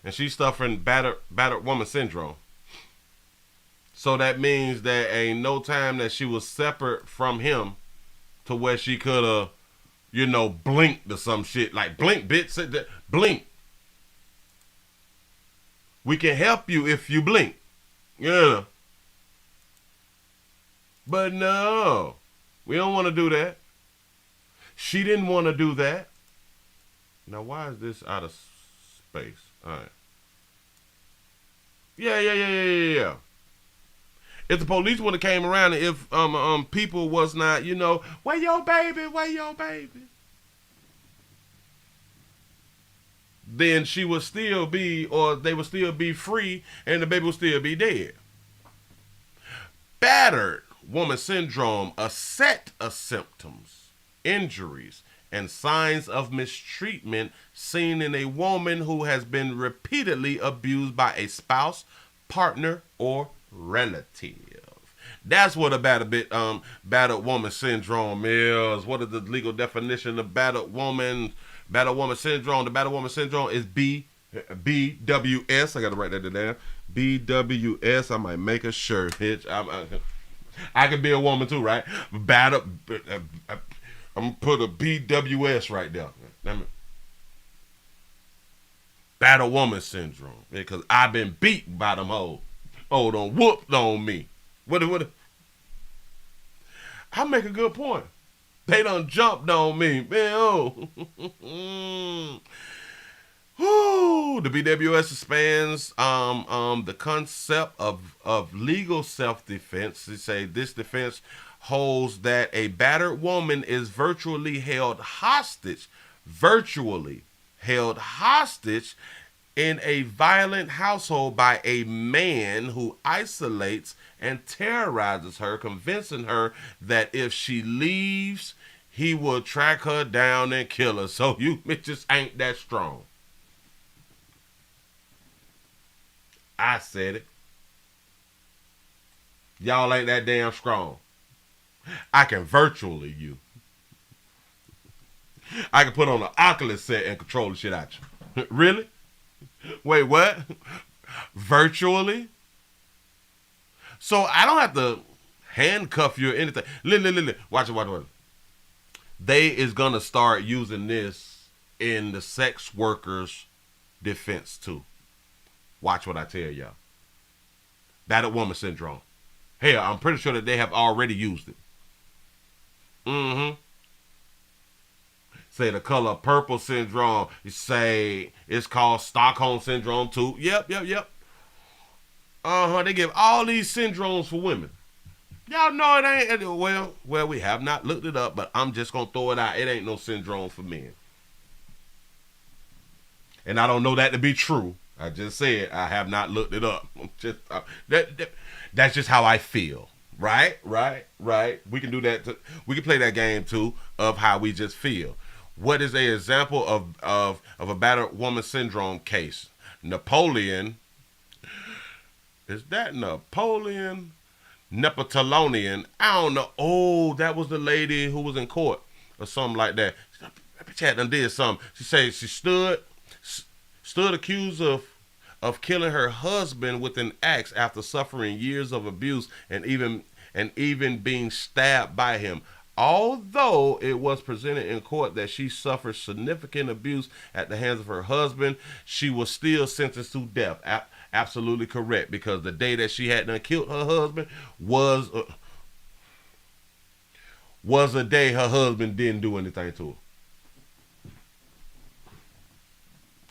and she's suffering battered woman syndrome, so that means there ain't no time that she was separate from him to where she could have, blinked or some shit. Like, blink, bitch, blink. We can help you if you blink. Yeah. But no, we don't want to do that. She didn't want to do that. Now, why is this out of space? All right. Yeah. If the police would have came around and if people was not, where your baby? Then she would still be, or they would still be free and the baby would still be dead. Battered woman syndrome, a set of symptoms, injuries, and signs of mistreatment seen in a woman who has been repeatedly abused by a spouse, partner, or relative. That's what a battered woman syndrome is. What is the legal definition of battered woman syndrome? The battered woman syndrome is BWS. I gotta write that down. BWS. I might make a shirt, bitch. I could be a woman too, right? Battered. I'm gonna put a BWS right there. Battered woman syndrome, because I've been beat by them hoes. Oh, done whooped on me. What? I make a good point. They done jumped on me, man. The BWS expands the concept of legal self-defense. They say this defense holds that a battered woman is virtually held hostage in a violent household by a man who isolates and terrorizes her, convincing her that if she leaves, he will track her down and kill her. So you bitches ain't that strong. I said it. Y'all ain't that damn strong. I can virtually you. I can put on an Oculus set and control the shit out you. Really? Wait, what? Virtually? So I don't have to handcuff you or anything. Watch it. They is gonna start using this in the sex workers' defense too. Watch what I tell y'all. Battered woman syndrome. Hell, I'm pretty sure that they have already used it. Say the color purple syndrome. You say it's called Stockholm syndrome too. Yep. They give all these syndromes for women. Y'all know it ain't. Well, we have not looked it up, but I'm just gonna throw it out. It ain't no syndrome for men. And I don't know that to be true. I just said I have not looked it up. That's just how I feel. Right. We can do that. We can play that game too of how we just feel. What is an example of a battered woman syndrome case? Napoleon. Is that Napoleon? Nepotalonian. I don't know. Oh, that was the lady who was in court or something like that. She had done did something. She said she stood accused of killing her husband with an axe after suffering years of abuse and even being stabbed by him. Although it was presented in court that she suffered significant abuse at the hands of her husband, she was still sentenced to death. Absolutely correct, because the day that she had done killed her husband was a day her husband didn't do anything to her.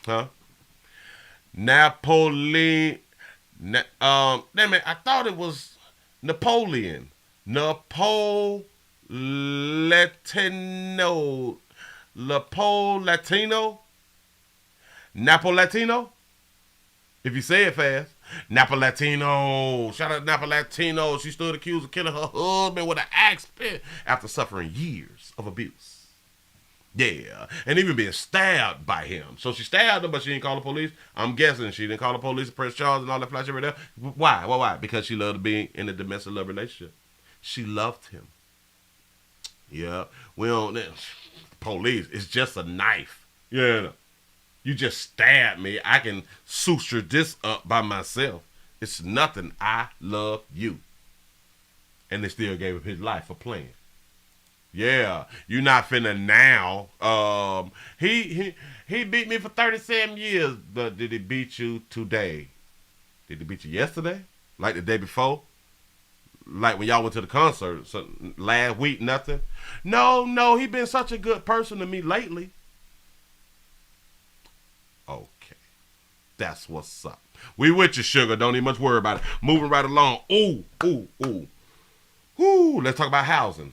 Huh? Napoleon. Damn it, I thought it was Napoleon. Napoletino. Napoletino. If you say it fast. Napa Latino. Shout out Napa Latino. She stood accused of killing her husband with an axe after suffering years of abuse. Yeah, and even being stabbed by him. So she stabbed him, but she didn't call the police. I'm guessing she didn't call the police to press charges and all that flash over there. Why? Why? Because she loved being in a domestic love relationship. She loved him. Yeah, we don't. Police, it's just a knife. Yeah, you just stabbed me. I can suture this up by myself. It's nothing. I love you. And they still gave him his life for playing. Yeah, you not finna now. He beat me for 37 years, but did he beat you today? Did he beat you yesterday? Like the day before? Like when y'all went to the concert last week, nothing? No, he been such a good person to me lately. Okay, that's what's up. We with you, sugar. Don't even much worry about it. Moving right along. Ooh. Let's talk about housing.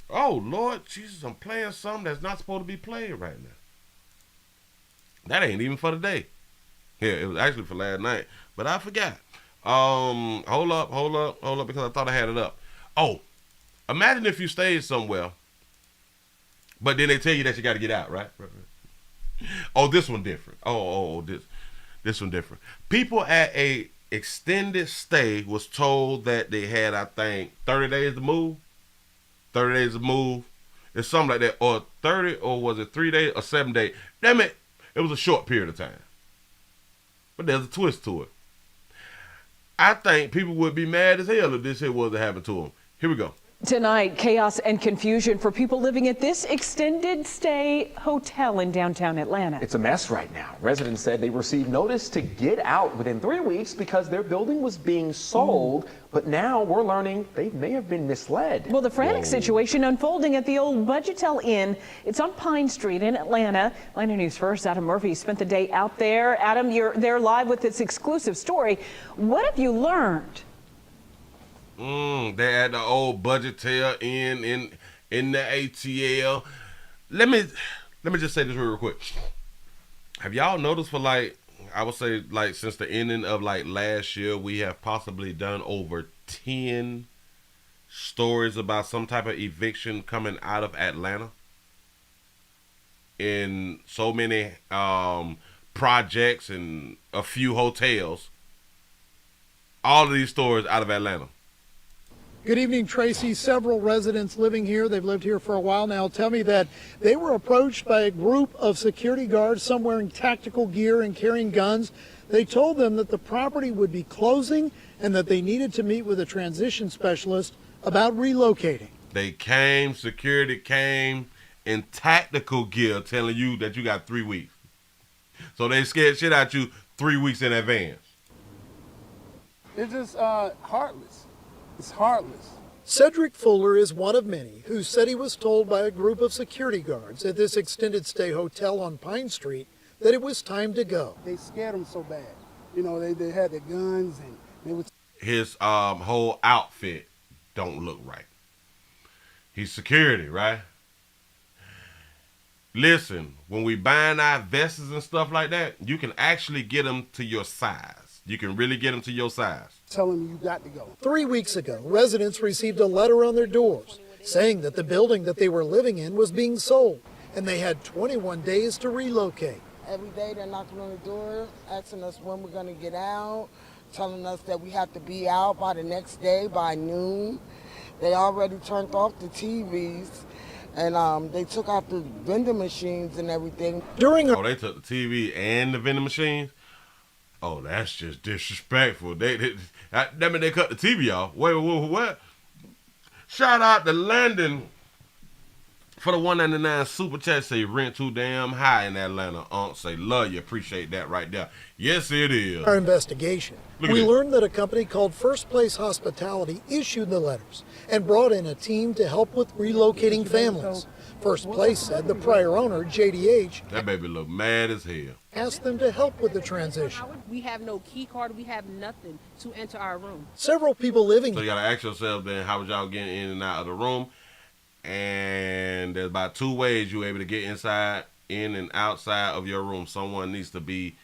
Oh, Lord Jesus, I'm playing something that's not supposed to be playing right now. That ain't even for today. Yeah, it was actually for last night, but I forgot. Hold up, because I thought I had it up. Oh, imagine if you stayed somewhere, but then they tell you that you got to get out, right? Oh, this one different. This one different. People at a extended stay was told that they had, I think, 30 days to move. 30 days to move. It's something like that. Or 30, or was it 3 days or 7 days? Damn it. It was a short period of time. But there's a twist to it. I think people would be mad as hell if this shit wasn't happening to them. Here we go. Tonight, chaos and confusion for people living at this extended stay hotel in downtown Atlanta. It's a mess right now. Residents said they received notice to get out within 3 weeks because their building was being sold, but now we're learning they may have been misled. Well, the frantic situation unfolding at the old Budgetel Inn. It's on Pine Street in Atlanta. Atlanta News First, Adam Murphy spent the day out there. Adam, you're there live with this exclusive story. What have you learned? They had the old Budgetel in the ATL. Let me just say this real quick. Have y'all noticed for I would say since the ending of last year, we have possibly done over 10 stories about some type of eviction coming out of Atlanta in so many projects and a few hotels. All of these stories out of Atlanta. Good evening, Tracy. Several residents living here, they've lived here for a while now, tell me that they were approached by a group of security guards, some wearing tactical gear and carrying guns. They told them that the property would be closing and that they needed to meet with a transition specialist about relocating. Security came in tactical gear telling you that you got 3 weeks. So they scared shit out you 3 weeks in advance. It's just heartless. It's heartless. Cedric Fuller is one of many who said he was told by a group of security guards at this extended stay hotel on Pine Street that it was time to go. They scared him so bad. You know, they had their guns and they was. His whole outfit don't look right. He's security, right? Listen, when we buying our vests and stuff like that, you can actually get them to your size. You can really get them to your size. Tell them you got to go. 3 weeks ago, residents received a letter on their doors saying that the building that they were living in was being sold and they had 21 days to relocate. Every day they're knocking on the door, asking us when we're going to get out, telling us that we have to be out by the next day, by noon. They already turned off the TVs and they took out the vending machines and everything. They took the TV and the vending machines? Oh, that's just disrespectful. That mean they cut the TV off. Wait, what? Shout out to Landon for the $1.99 super chat. Say rent too damn high in Atlanta. Say love you. Appreciate that right there. Yes, it is. Our investigation, we learned that a company called First Place Hospitality issued the letters and brought in a team to help with relocating families. First Place said the prior owner, JDH, that baby look mad as hell, asked them to help with the transition. We have no key card. We have nothing to enter our room. Several people living. So you gotta ask yourself then, how was y'all getting in and out of the room? And there's about 2 ways you're able to get inside, in and outside of your room. Someone needs to be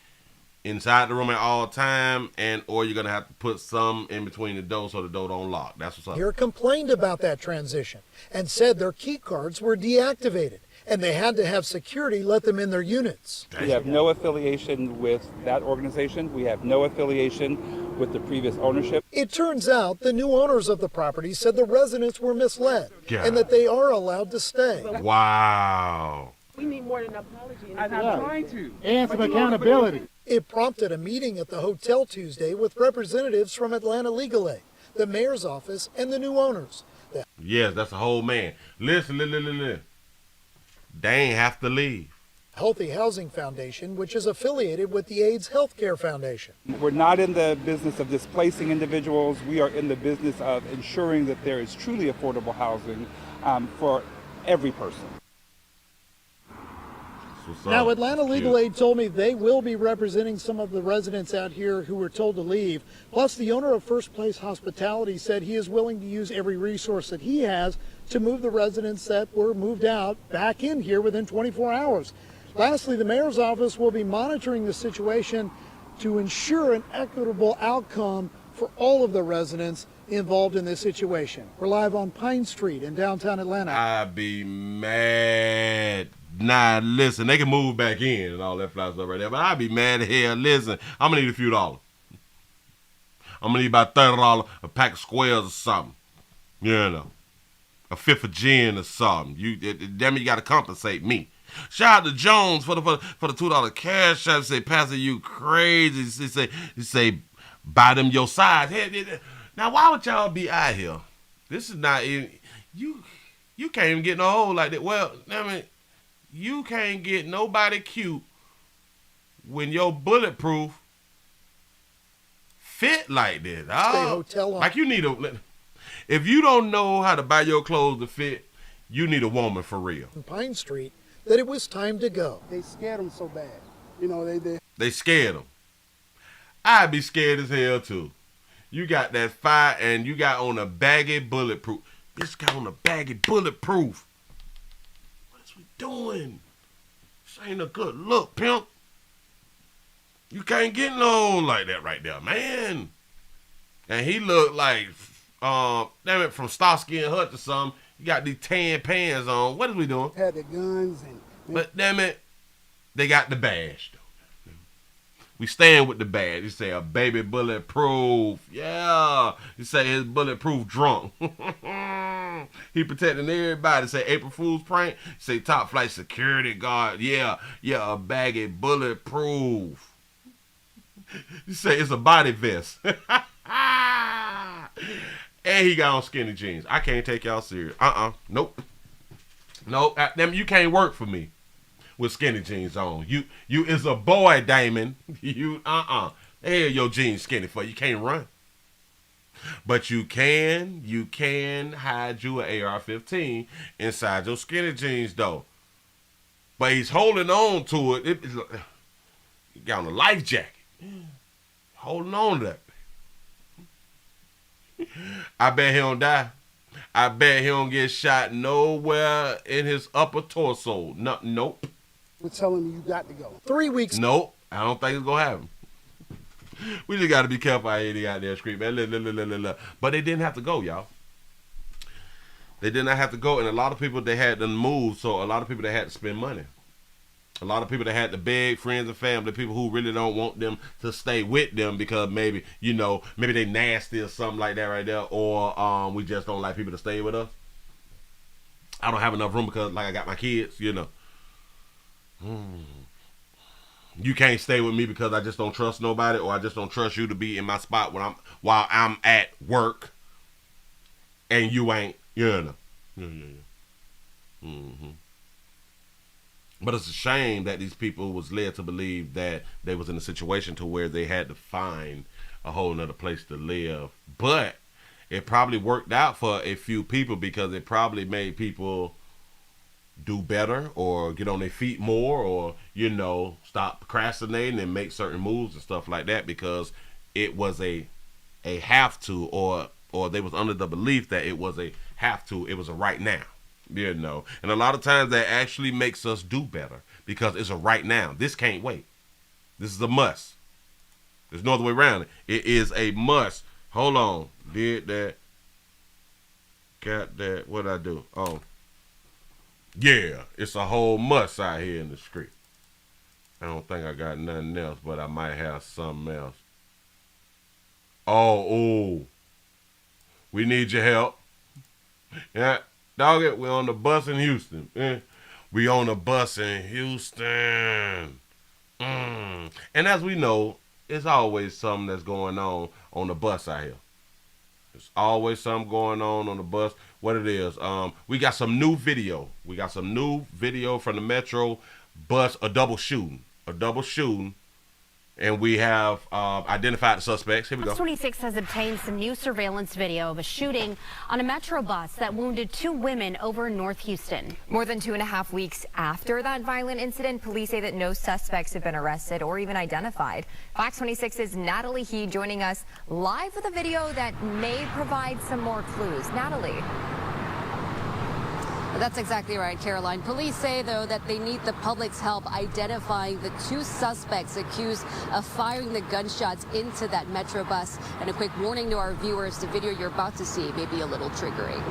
inside the room at all time, and or you're gonna have to put some in between the door so the door don't lock. That's what's up. Here complained about that transition and said their key cards were deactivated and they had to have security let them in their units. We have no affiliation with that organization. We have no affiliation with the previous ownership. It turns out the new owners of the property said the residents were misled and that they are allowed to stay. Wow. We need more than an apology. And I'm trying to. And some accountability. It prompted a meeting at the hotel Tuesday with representatives from Atlanta Legal Aid, the mayor's office, and the new owners. Yes, that's a whole man. Listen. They ain't have to leave. Healthy Housing Foundation, which is affiliated with the AIDS Healthcare Foundation. We're not in the business of displacing individuals. We are in the business of ensuring that there is truly affordable housing for every person. Now, Atlanta Legal Aid told me they will be representing some of the residents out here who were told to leave. Plus, the owner of First Place Hospitality said he is willing to use every resource that he has to move the residents that were moved out back in here within 24 hours. Lastly, the mayor's office will be monitoring the situation to ensure an equitable outcome for all of the residents involved in this situation. We're live on Pine Street in downtown Atlanta. I'd be mad. Nah, listen, they can move back in and all that fly stuff right there, but I'd be mad as hell. Listen, I'm going to need a few dollars. I'm going to need about $30 a pack of squares or something. You know, a fifth of gin or something. Damn it, you got to compensate me. Shout out to Jones for the $2 cash app. Say, Pastor, you crazy. He say, buy them your size. Now, why would y'all be out here? This is not even, you can't even get no hole like that. Well, I mean, you can't get nobody cute when your bulletproof fit like this. Like you need if you don't know how to buy your clothes to fit, you need a woman for real. On Pine Street, that it was time to go. They scared them so bad. You know, they scared them. I'd be scared as hell too. You got that fire and you got on a baggy bulletproof. This got on a baggy bulletproof. Doing? This ain't a good look, pimp. You can't get no like that right there, man. And he looked like, damn it, from Starsky and Hutch or something. You got these tan pants on. What is we doing? Had the guns and. But damn it, they got the badge though. We stand with the badge. You say a baby bulletproof. Yeah. You say his bulletproof drunk. He protecting everybody. Say April Fool's prank. Say top flight security guard. Yeah, a baggy bulletproof. You say it's a body vest. And he got on skinny jeans. I can't take y'all serious. Nope. You can't work for me with skinny jeans on. You is a boy, Damon. Hell, your jeans skinny for you. Can't run. But you can hide you an AR-15 inside your skinny jeans though. But he's holding on to it. He got on a life jacket. Holding on to that. I bet he don't die. I bet he don't get shot nowhere in his upper torso. Nope. We're telling you got to go. 3 weeks. Nope. I don't think it's going to happen. We just got to be careful out here. They got there screaming. But they didn't have to go, y'all. They did not have to go. And a lot of people, they had to move. So a lot of people, they had to spend money. A lot of people that had to beg friends and family, people who really don't want them to stay with them because maybe they nasty or something like that right there, or we just don't like people to stay with us. I don't have enough room because I got my kids, You can't stay with me because I just don't trust nobody, or I just don't trust you to be in my spot while I'm at work and you ain't, But it's a shame that these people was led to believe that they was in a situation to where they had to find a whole nother place to live. But it probably worked out for a few people because it probably made people do better or get on their feet more or, stop procrastinating and make certain moves and stuff like that because it was a have to or they was under the belief that it was a have to, it was a right now. And a lot of times that actually makes us do better because it's a right now. This can't wait. This is a must. There's no other way around it. It is a must. Hold on. Did that. Got that. What'd I do? Oh. Yeah. It's a whole must out here in the street. I don't think I got nothing else, but I might have something else. Oh, ooh. We need your help. Yeah. Dog it. We're on the bus in Houston. We on the bus in Houston. And as we know, it's always something that's going on the bus out here. There's always something going on the bus. What it is, we got some new video. We got some new video from the Metro bus, a double shooting. And we have identified the suspects. Here we go. Fox 26 has obtained some new surveillance video of a shooting on a Metro bus that wounded 2 women over in North Houston. More than 2.5 weeks after that violent incident, police say that no suspects have been arrested or even identified. Fox 26's Natalie He joining us live with a video that may provide some more clues. Natalie. That's exactly right, Caroline. Police say, though, that they need the public's help identifying the 2 suspects accused of firing the gunshots into that Metro bus. And a quick warning to our viewers, the video you're about to see may be a little triggering.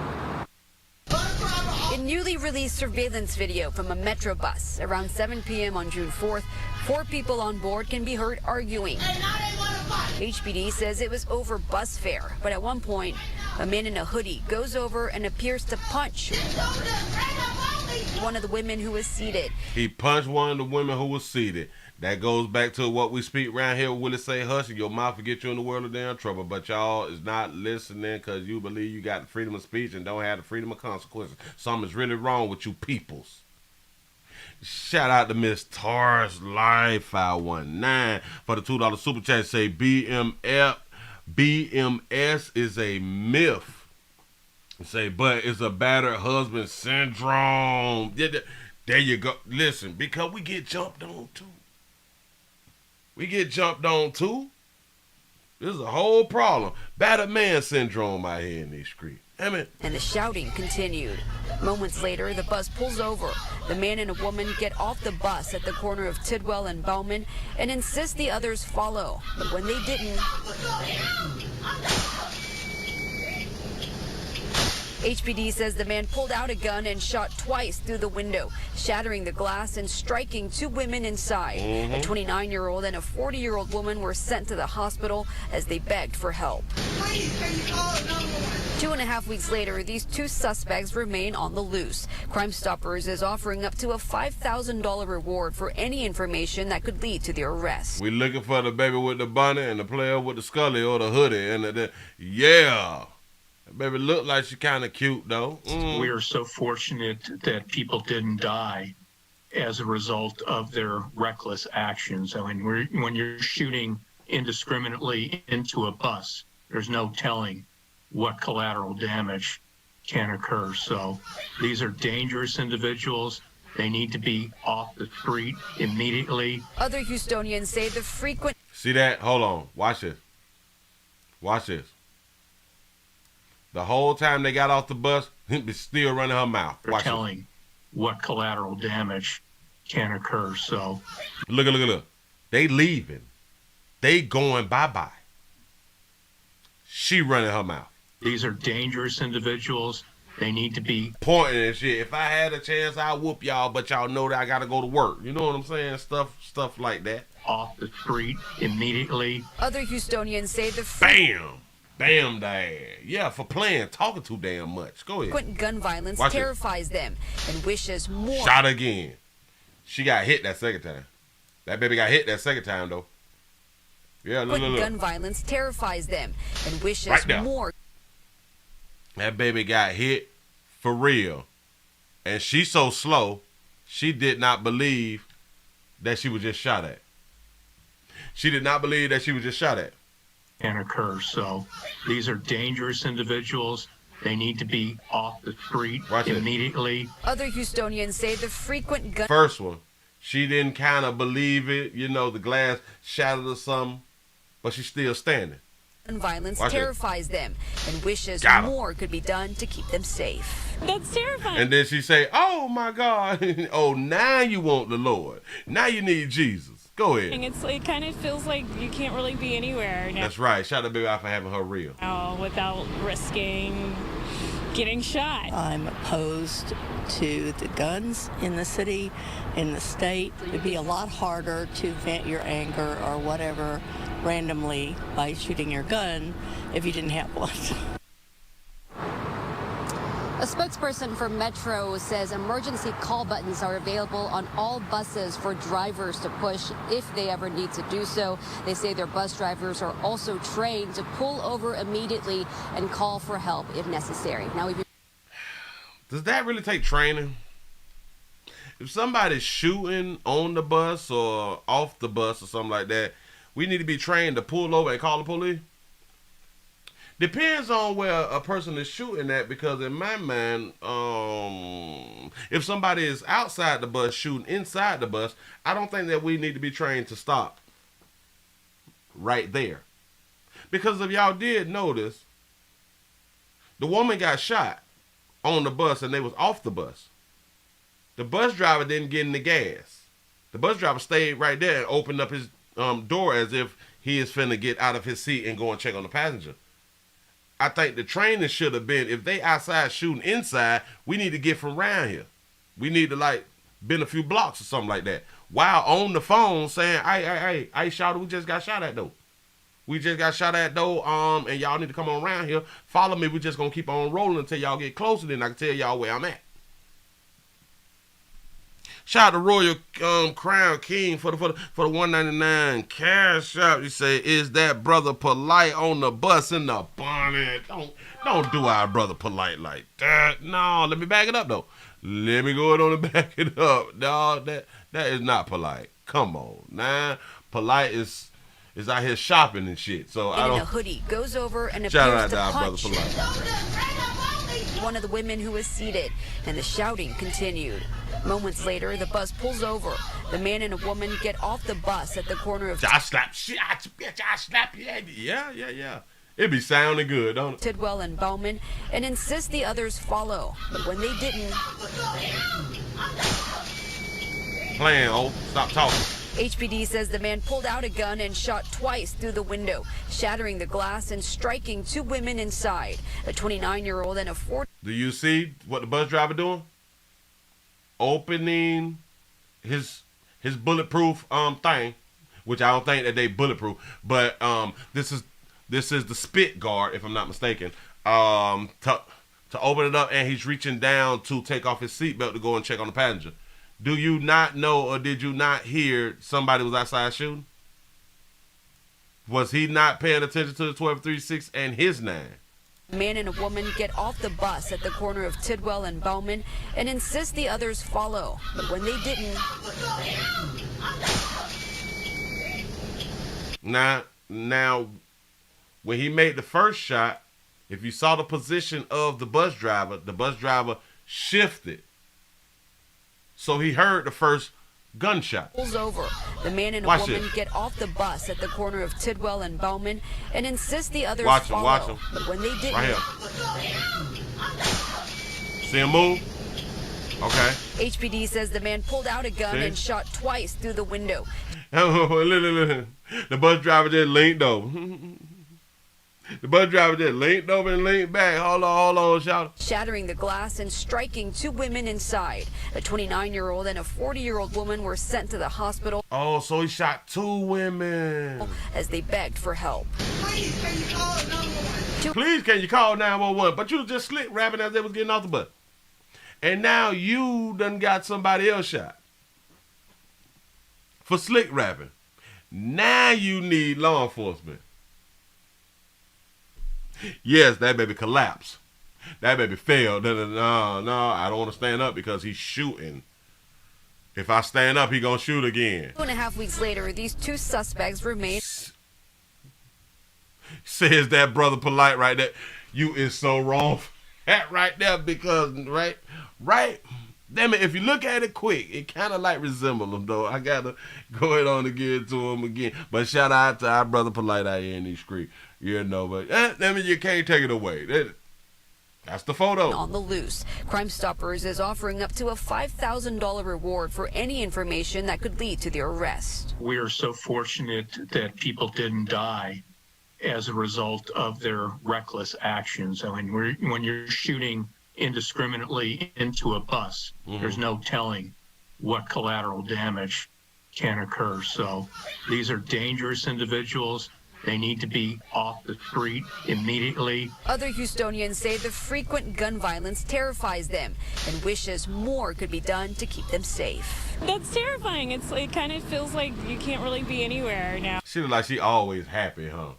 In newly released surveillance video from a Metro bus around 7 p.m. on June 4th, 4 people on board can be heard arguing. HPD says it was over bus fare, but at one point, a man in a hoodie goes over and appears to punch one of the women who was seated. He punched one of the women who was seated. That goes back to what we speak around here. Willie say, hush, and your mouth will get you in the world of damn trouble. But y'all is not listening because you believe you got the freedom of speech and don't have the freedom of consequences. Something's really wrong with you peoples. Shout out to Miss Taurus Life 519 for the $2 super chat. Say BMS is a myth. Say, but it's a battered husband syndrome. There you go. Listen, because we get jumped on too. This is a whole problem. Battered man syndrome out here in these streets. And the shouting continued. Moments later, the bus pulls over. The man and a woman get off the bus at the corner of Tidwell and Bowman and insist the others follow. But when they didn't, HPD says the man pulled out a gun and shot twice through the window, shattering the glass and striking 2 women inside. A 29-year-old and a 40-year-old woman were sent to the hospital as they begged for help. 2.5 weeks later, these 2 suspects remain on the loose. Crime Stoppers is offering up to a $5,000 reward for any information that could lead to their arrest. We looking for the baby with the bonnet and the player with the scully or the hoodie and yeah. That baby looked like she kind of cute though. We are so fortunate that people didn't die as a result of their reckless actions. I mean, when you're shooting indiscriminately into a bus, there's no telling what collateral damage can occur. So these are dangerous individuals. They need to be off the street immediately. Other Houstonians say the frequent... See that? Hold on. Watch this. The whole time they got off the bus, he's still running her mouth. They're telling what collateral damage can occur. So look. They leaving. They going bye-bye. She running her mouth. These are dangerous individuals. They need to be pointing and shit. If I had a chance, I'd whoop y'all, but y'all know that I gotta go to work. You know what I'm saying? Stuff like that. Off the street immediately. Other Houstonians say the Bam, dad. Yeah, for talking too damn much. Go ahead. frequent gun violence terrifies them and wishes more. Shot again. She got hit that second time. That baby got hit that second time, though. Yeah, look. Gun violence terrifies them and wishes more. That baby got hit for real. And she's so slow, she did not believe that she was just shot at. Can occur. So these are dangerous individuals. They need to be off the street immediately. Other Houstonians say the frequent gun... First one, she didn't kind of believe it. You know, the glass shattered or something, but she's still standing. Gun violence terrifies them and wishes more could be done to keep them safe. That's terrifying. And then she say, oh my God. Oh, now you want the Lord. Now you need Jesus. Go ahead. It kind of feels like you can't really be anywhere now. That's right. Shout out to Baby out for having her real. Without risking getting shot. I'm opposed to the guns in the city, in the state. It'd be a lot harder to vent your anger or whatever randomly by shooting your gun if you didn't have one. A spokesperson for Metro says emergency call buttons are available on all buses for drivers to push if they ever need to do so. They say their bus drivers are also trained to pull over immediately and call for help if necessary. Now, does that really take training? If somebody's shooting on the bus or off the bus or something like that, we need to be trained to pull over and call the police? Depends on where a person is shooting at, because in my mind, if somebody is outside the bus shooting inside the bus, I don't think that we need to be trained to stop right there. Because if y'all did notice, the woman got shot on the bus and they was off the bus. The bus driver didn't get in the gas. The bus driver stayed right there and opened up his door as if he is finna get out of his seat and go and check on the passenger. I think the training should have been, if they outside shooting inside, we need to get from around here. We need to been a few blocks or something like that. While on the phone saying, hey, shot, we just got shot at though. We just got shot at though, and y'all need to come on around here. Follow me. We just gonna keep on rolling until y'all get closer, then I can tell y'all where I'm at. Shout out to Royal Crown King for the $1.99 cash out. You say, is that brother Polite on the bus in the bonnet? Don't do our brother Polite like that. No, let me back it up though. Let me go ahead on and back it up. No, that is not Polite. Come on, nah. Polite is out here shopping and shit. So I don't. In a hoodie goes over and shout appears out to to our brother punch Polite. one of the women who was seated, and the shouting continued. Moments later, the bus pulls over. The man and a woman get off the bus at the corner of I slap shit, bitch, I slap you. Yeah. It be sounding good, don't it? Tidwell and Bowman, and insist the others follow. But when they didn't, playing, stop talking. HPD says the man pulled out a gun and shot twice through the window, shattering the glass and striking two women inside, a 29-year-old and a 40. Do you see what the bus driver doing? Opening his bulletproof thing, which I don't think that they bulletproof, but this is the spit guard, if I'm not mistaken. To open it up, and he's reaching down to take off his seatbelt to go and check on the passenger. Do you not know, or did you not hear somebody was outside shooting? Was he not paying attention to the 1236 and his 9? A man and a woman get off the bus at the corner of Tidwell and Bowman and insist the others follow. But when they didn't... Now, when he made the first shot, if you saw the position of the bus driver shifted. So he heard the first gunshot. Pulls over. The man and a Watch woman it. get off the bus at the corner of Tidwell and Bowman and insist the others Watch him, follow. watch him. But when they didn't... Right here. See him move? Okay. HPD says the man pulled out a gun See? and shot twice through the window. The bus driver just leaned over. The bus driver just leaned over and leaned back. Hold on, shout. Shattering the glass and striking two women inside. A 29-year-old and a 40-year-old woman were sent to the hospital. Oh, so he shot two women. As they begged for help. Please, can you call 911? But you was just slick rapping as they was getting off the bus. And now you done got somebody else shot. For slick rapping. Now you need law enforcement. Yes, that baby collapsed. That baby fell. No, I don't want to stand up because he's shooting. If I stand up, he gonna shoot again. 2.5 weeks later, these two suspects remain. Says that brother Polite right there. You is so wrong for that right there, because right. Damn it, if you look at it quick, it kind of like resemble him, though. I got to go ahead on and get to him again. But shout out to our brother Polite out here in these streets. You know, but you can't take it away. That's the photo. On the loose. Crime Stoppers is offering up to a $5,000 reward for any information that could lead to the arrest. We are so fortunate that people didn't die as a result of their reckless actions. I mean, when you're shooting indiscriminately into a bus, there's no telling what collateral damage can occur. So these are dangerous individuals. They need to be off the street immediately. Other Houstonians say the frequent gun violence terrifies them and wishes more could be done to keep them safe. That's terrifying. It kind of feels like you can't really be anywhere now. She look like she always happy, huh?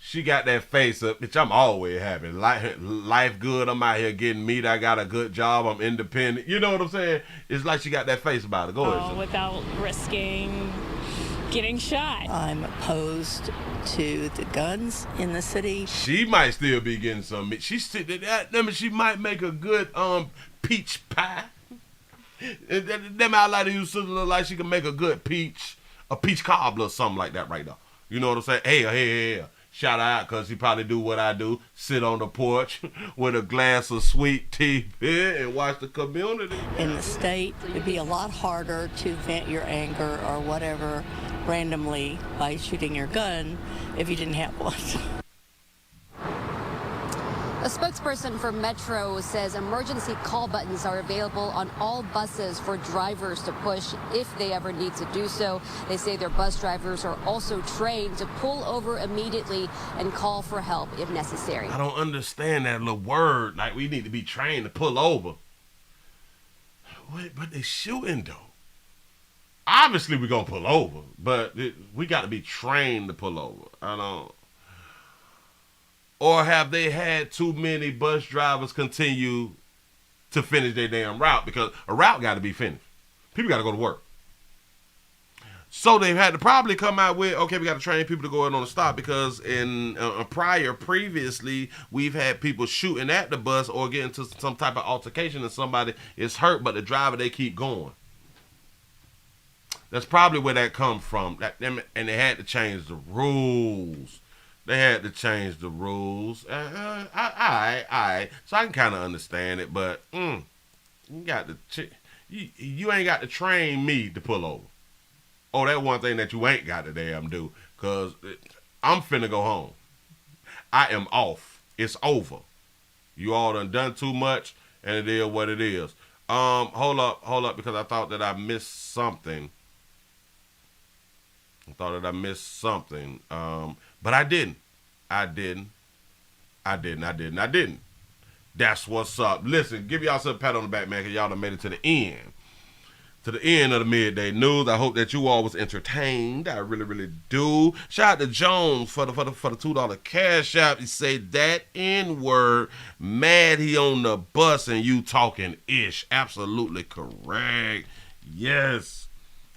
She got that face up, bitch, I'm always happy. Life good, I'm out here getting meat, I got a good job, I'm independent. You know what I'm saying? It's like she got that face about her. Go ahead. Without risking getting shot. I'm opposed to the guns in the city. She might still be getting some meat. She might make a good peach pie. That might like to use something look like she can make a good peach cobbler or something like that right now. You know what I'm saying? Hey. Shout out, because he probably do what I do. Sit on the porch with a glass of sweet tea and watch the community. In the state, it'd be a lot harder to vent your anger or whatever randomly by shooting your gun if you didn't have one. A spokesperson for Metro says emergency call buttons are available on all buses for drivers to push if they ever need to do so. They say their bus drivers are also trained to pull over immediately and call for help if necessary. I don't understand that little word. Like, we need to be trained to pull over. Wait, but they shooting though. Obviously, we're going to pull over, but we got to be trained to pull over. I don't. Or have they had too many bus drivers continue to finish their damn route? Because a route got to be finished. People got to go to work. So they've had to probably come out with, okay, we got to train people to go in on the stop, because in previously, we've had people shooting at the bus or getting into some type of altercation and somebody is hurt, but the driver, they keep going. That's probably where that comes from. And they had to change the rules. They had to change the rules. All right. So I can kind of understand it, but you ain't got to train me to pull over. Oh, that's one thing that you ain't got to damn do, because I'm finna go home. I am off. It's over. You all done too much, and it is what it is. Hold up, because I thought that I missed something. But I didn't. That's what's up. Listen, give y'all some pat on the back, man, because y'all done made it to the end. To the end of the midday news. I hope that you all was entertained. I really, really do. Shout out to Jones for the $2 cash app. He say that N-word, mad he on the bus and you talking ish. Absolutely correct. Yes.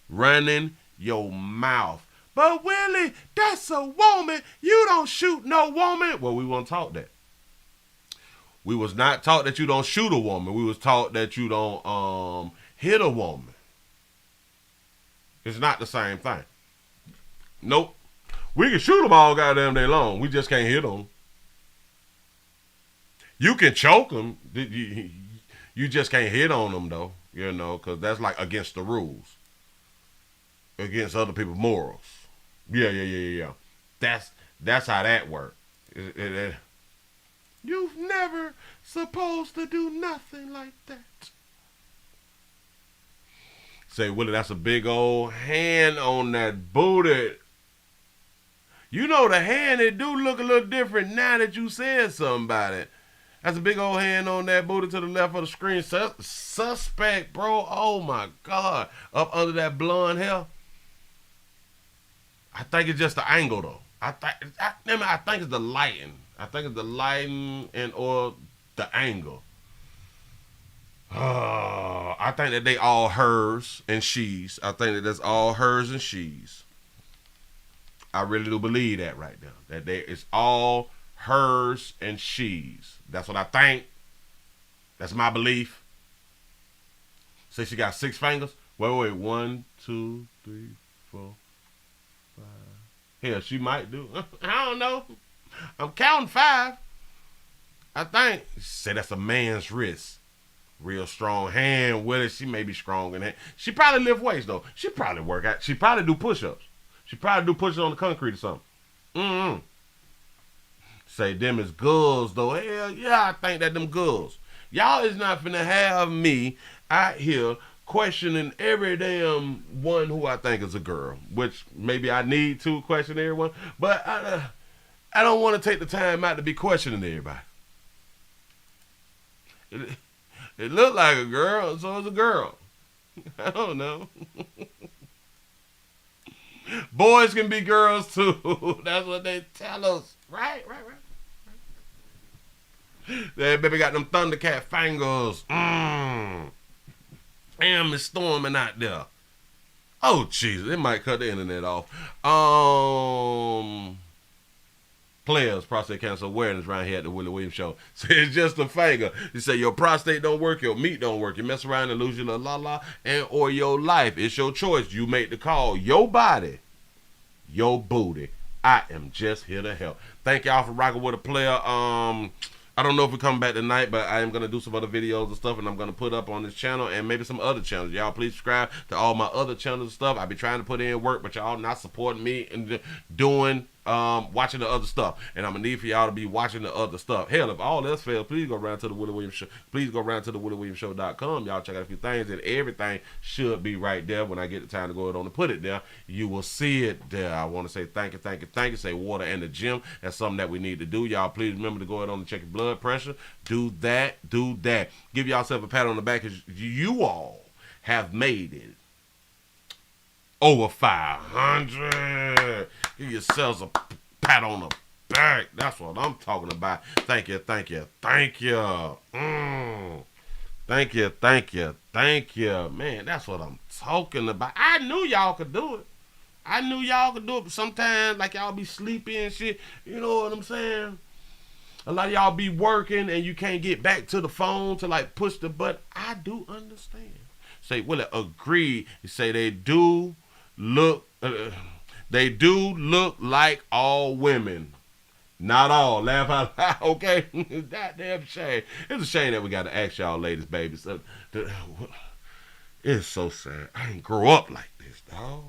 Running your mouth. But Willie, that's a woman. You don't shoot no woman. Well, we won't talk that. We was not taught that you don't shoot a woman. We was taught that you don't hit a woman. It's not the same thing. Nope. We can shoot them all goddamn day long. We just can't hit them. You can choke them. You just can't hit on them, though. You know, because that's like against the rules. Against other people's morals. Yeah. That's how that works. You've never supposed to do nothing like that. Say, Willie, that's a big old hand on that booty. You know the hand, it do look a little different now that you said something about it. That's a big old hand on that booty to the left of the screen. Suspect, bro. Oh, my God. Up under that blonde hair. I think it's just the angle, though. I think it's the lighting. I think it's the lighting and or the angle. I think that they all hers and she's. I think that that's all hers and she's. I really do believe that right now. That it's all hers and she's. That's what I think. That's my belief. Say she got 6 fingers. Wait. 1, 2, 3, 4, 5. Hell, she might do. I don't know. I'm counting 5. I think, say that's a man's wrist. Real strong hand, Willie. She may be strong in that. She probably lift weights, though. She probably work out. She probably do push-ups. She probably do push-ups on the concrete or something. Say them is girls, though. Hell yeah, I think that them girls. Y'all is not finna have me out here questioning every damn one who I think is a girl, which maybe I need to question everyone, but I don't want to take the time out to be questioning everybody. It looked like a girl, so it's a girl. I don't know. Boys can be girls too. That's what they tell us. Right. That baby got them Thundercat fingers. Damn, it's storming out there. Oh, Jesus. It might cut the internet off. Players, prostate cancer awareness right here at the Willie Williams Show. So it's just a finger. You say your prostate don't work, your meat don't work. You mess around and lose your la and or your life. It's your choice. You make the call. Your body, your booty. I am just here to help. Thank y'all for rocking with a player. I don't know if we come back tonight, but I am going to do some other videos and stuff, and I'm going to put up on this channel and maybe some other channels. Y'all please subscribe to all my other channels and stuff. I be trying to put in work, but y'all not supporting me and doing watching the other stuff, and I'm gonna need for y'all to be watching the other stuff. Hell, if all else fails, please go around to the Willie Williams Show. Please go around to the WillieWilliamsShow.com. Y'all check out a few things, and everything should be right there. When I get the time to go ahead on and put it there, you will see it there. I want to say thank you. Say water and the gym. That's something that we need to do. Y'all please remember to go ahead on and check your blood pressure. Do that. Give yourself a pat on the back, because you all have made it over 500. Give yourselves a pat on the back. That's what I'm talking about. Thank you. Thank you. Man, that's what I'm talking about. I knew y'all could do it. But sometimes, like, y'all be sleepy and shit. You know what I'm saying? A lot of y'all be working and you can't get back to the phone to, like, push the button. I do understand. Say, Willie, agree. You say they do look like all women. Not all. Laugh out loud, okay? That damn shame. It's a shame that we got to ask y'all ladies, baby. So, it's so sad. I ain't grow up like this, dog.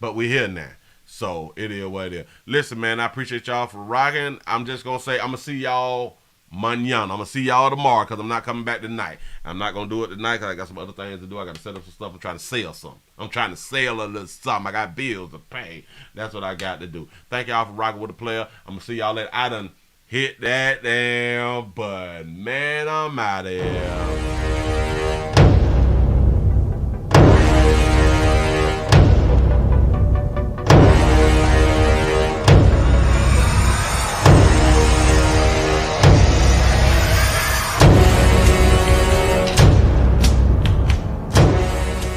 But we here now. So it is what it is. Listen, man, I appreciate y'all for rocking. I'm just going to say, I'm going to see y'all mañana. I'm going to see y'all tomorrow, because I'm not coming back tonight. I'm not going to do it tonight because I got some other things to do. I got to set up some stuff. I'm trying to sell something. I'm trying to sell a little something. I got bills to pay. That's what I got to do. Thank y'all for rocking with the player. I'm going to see y'all later. I done hit that damn button. Man, I'm out of here.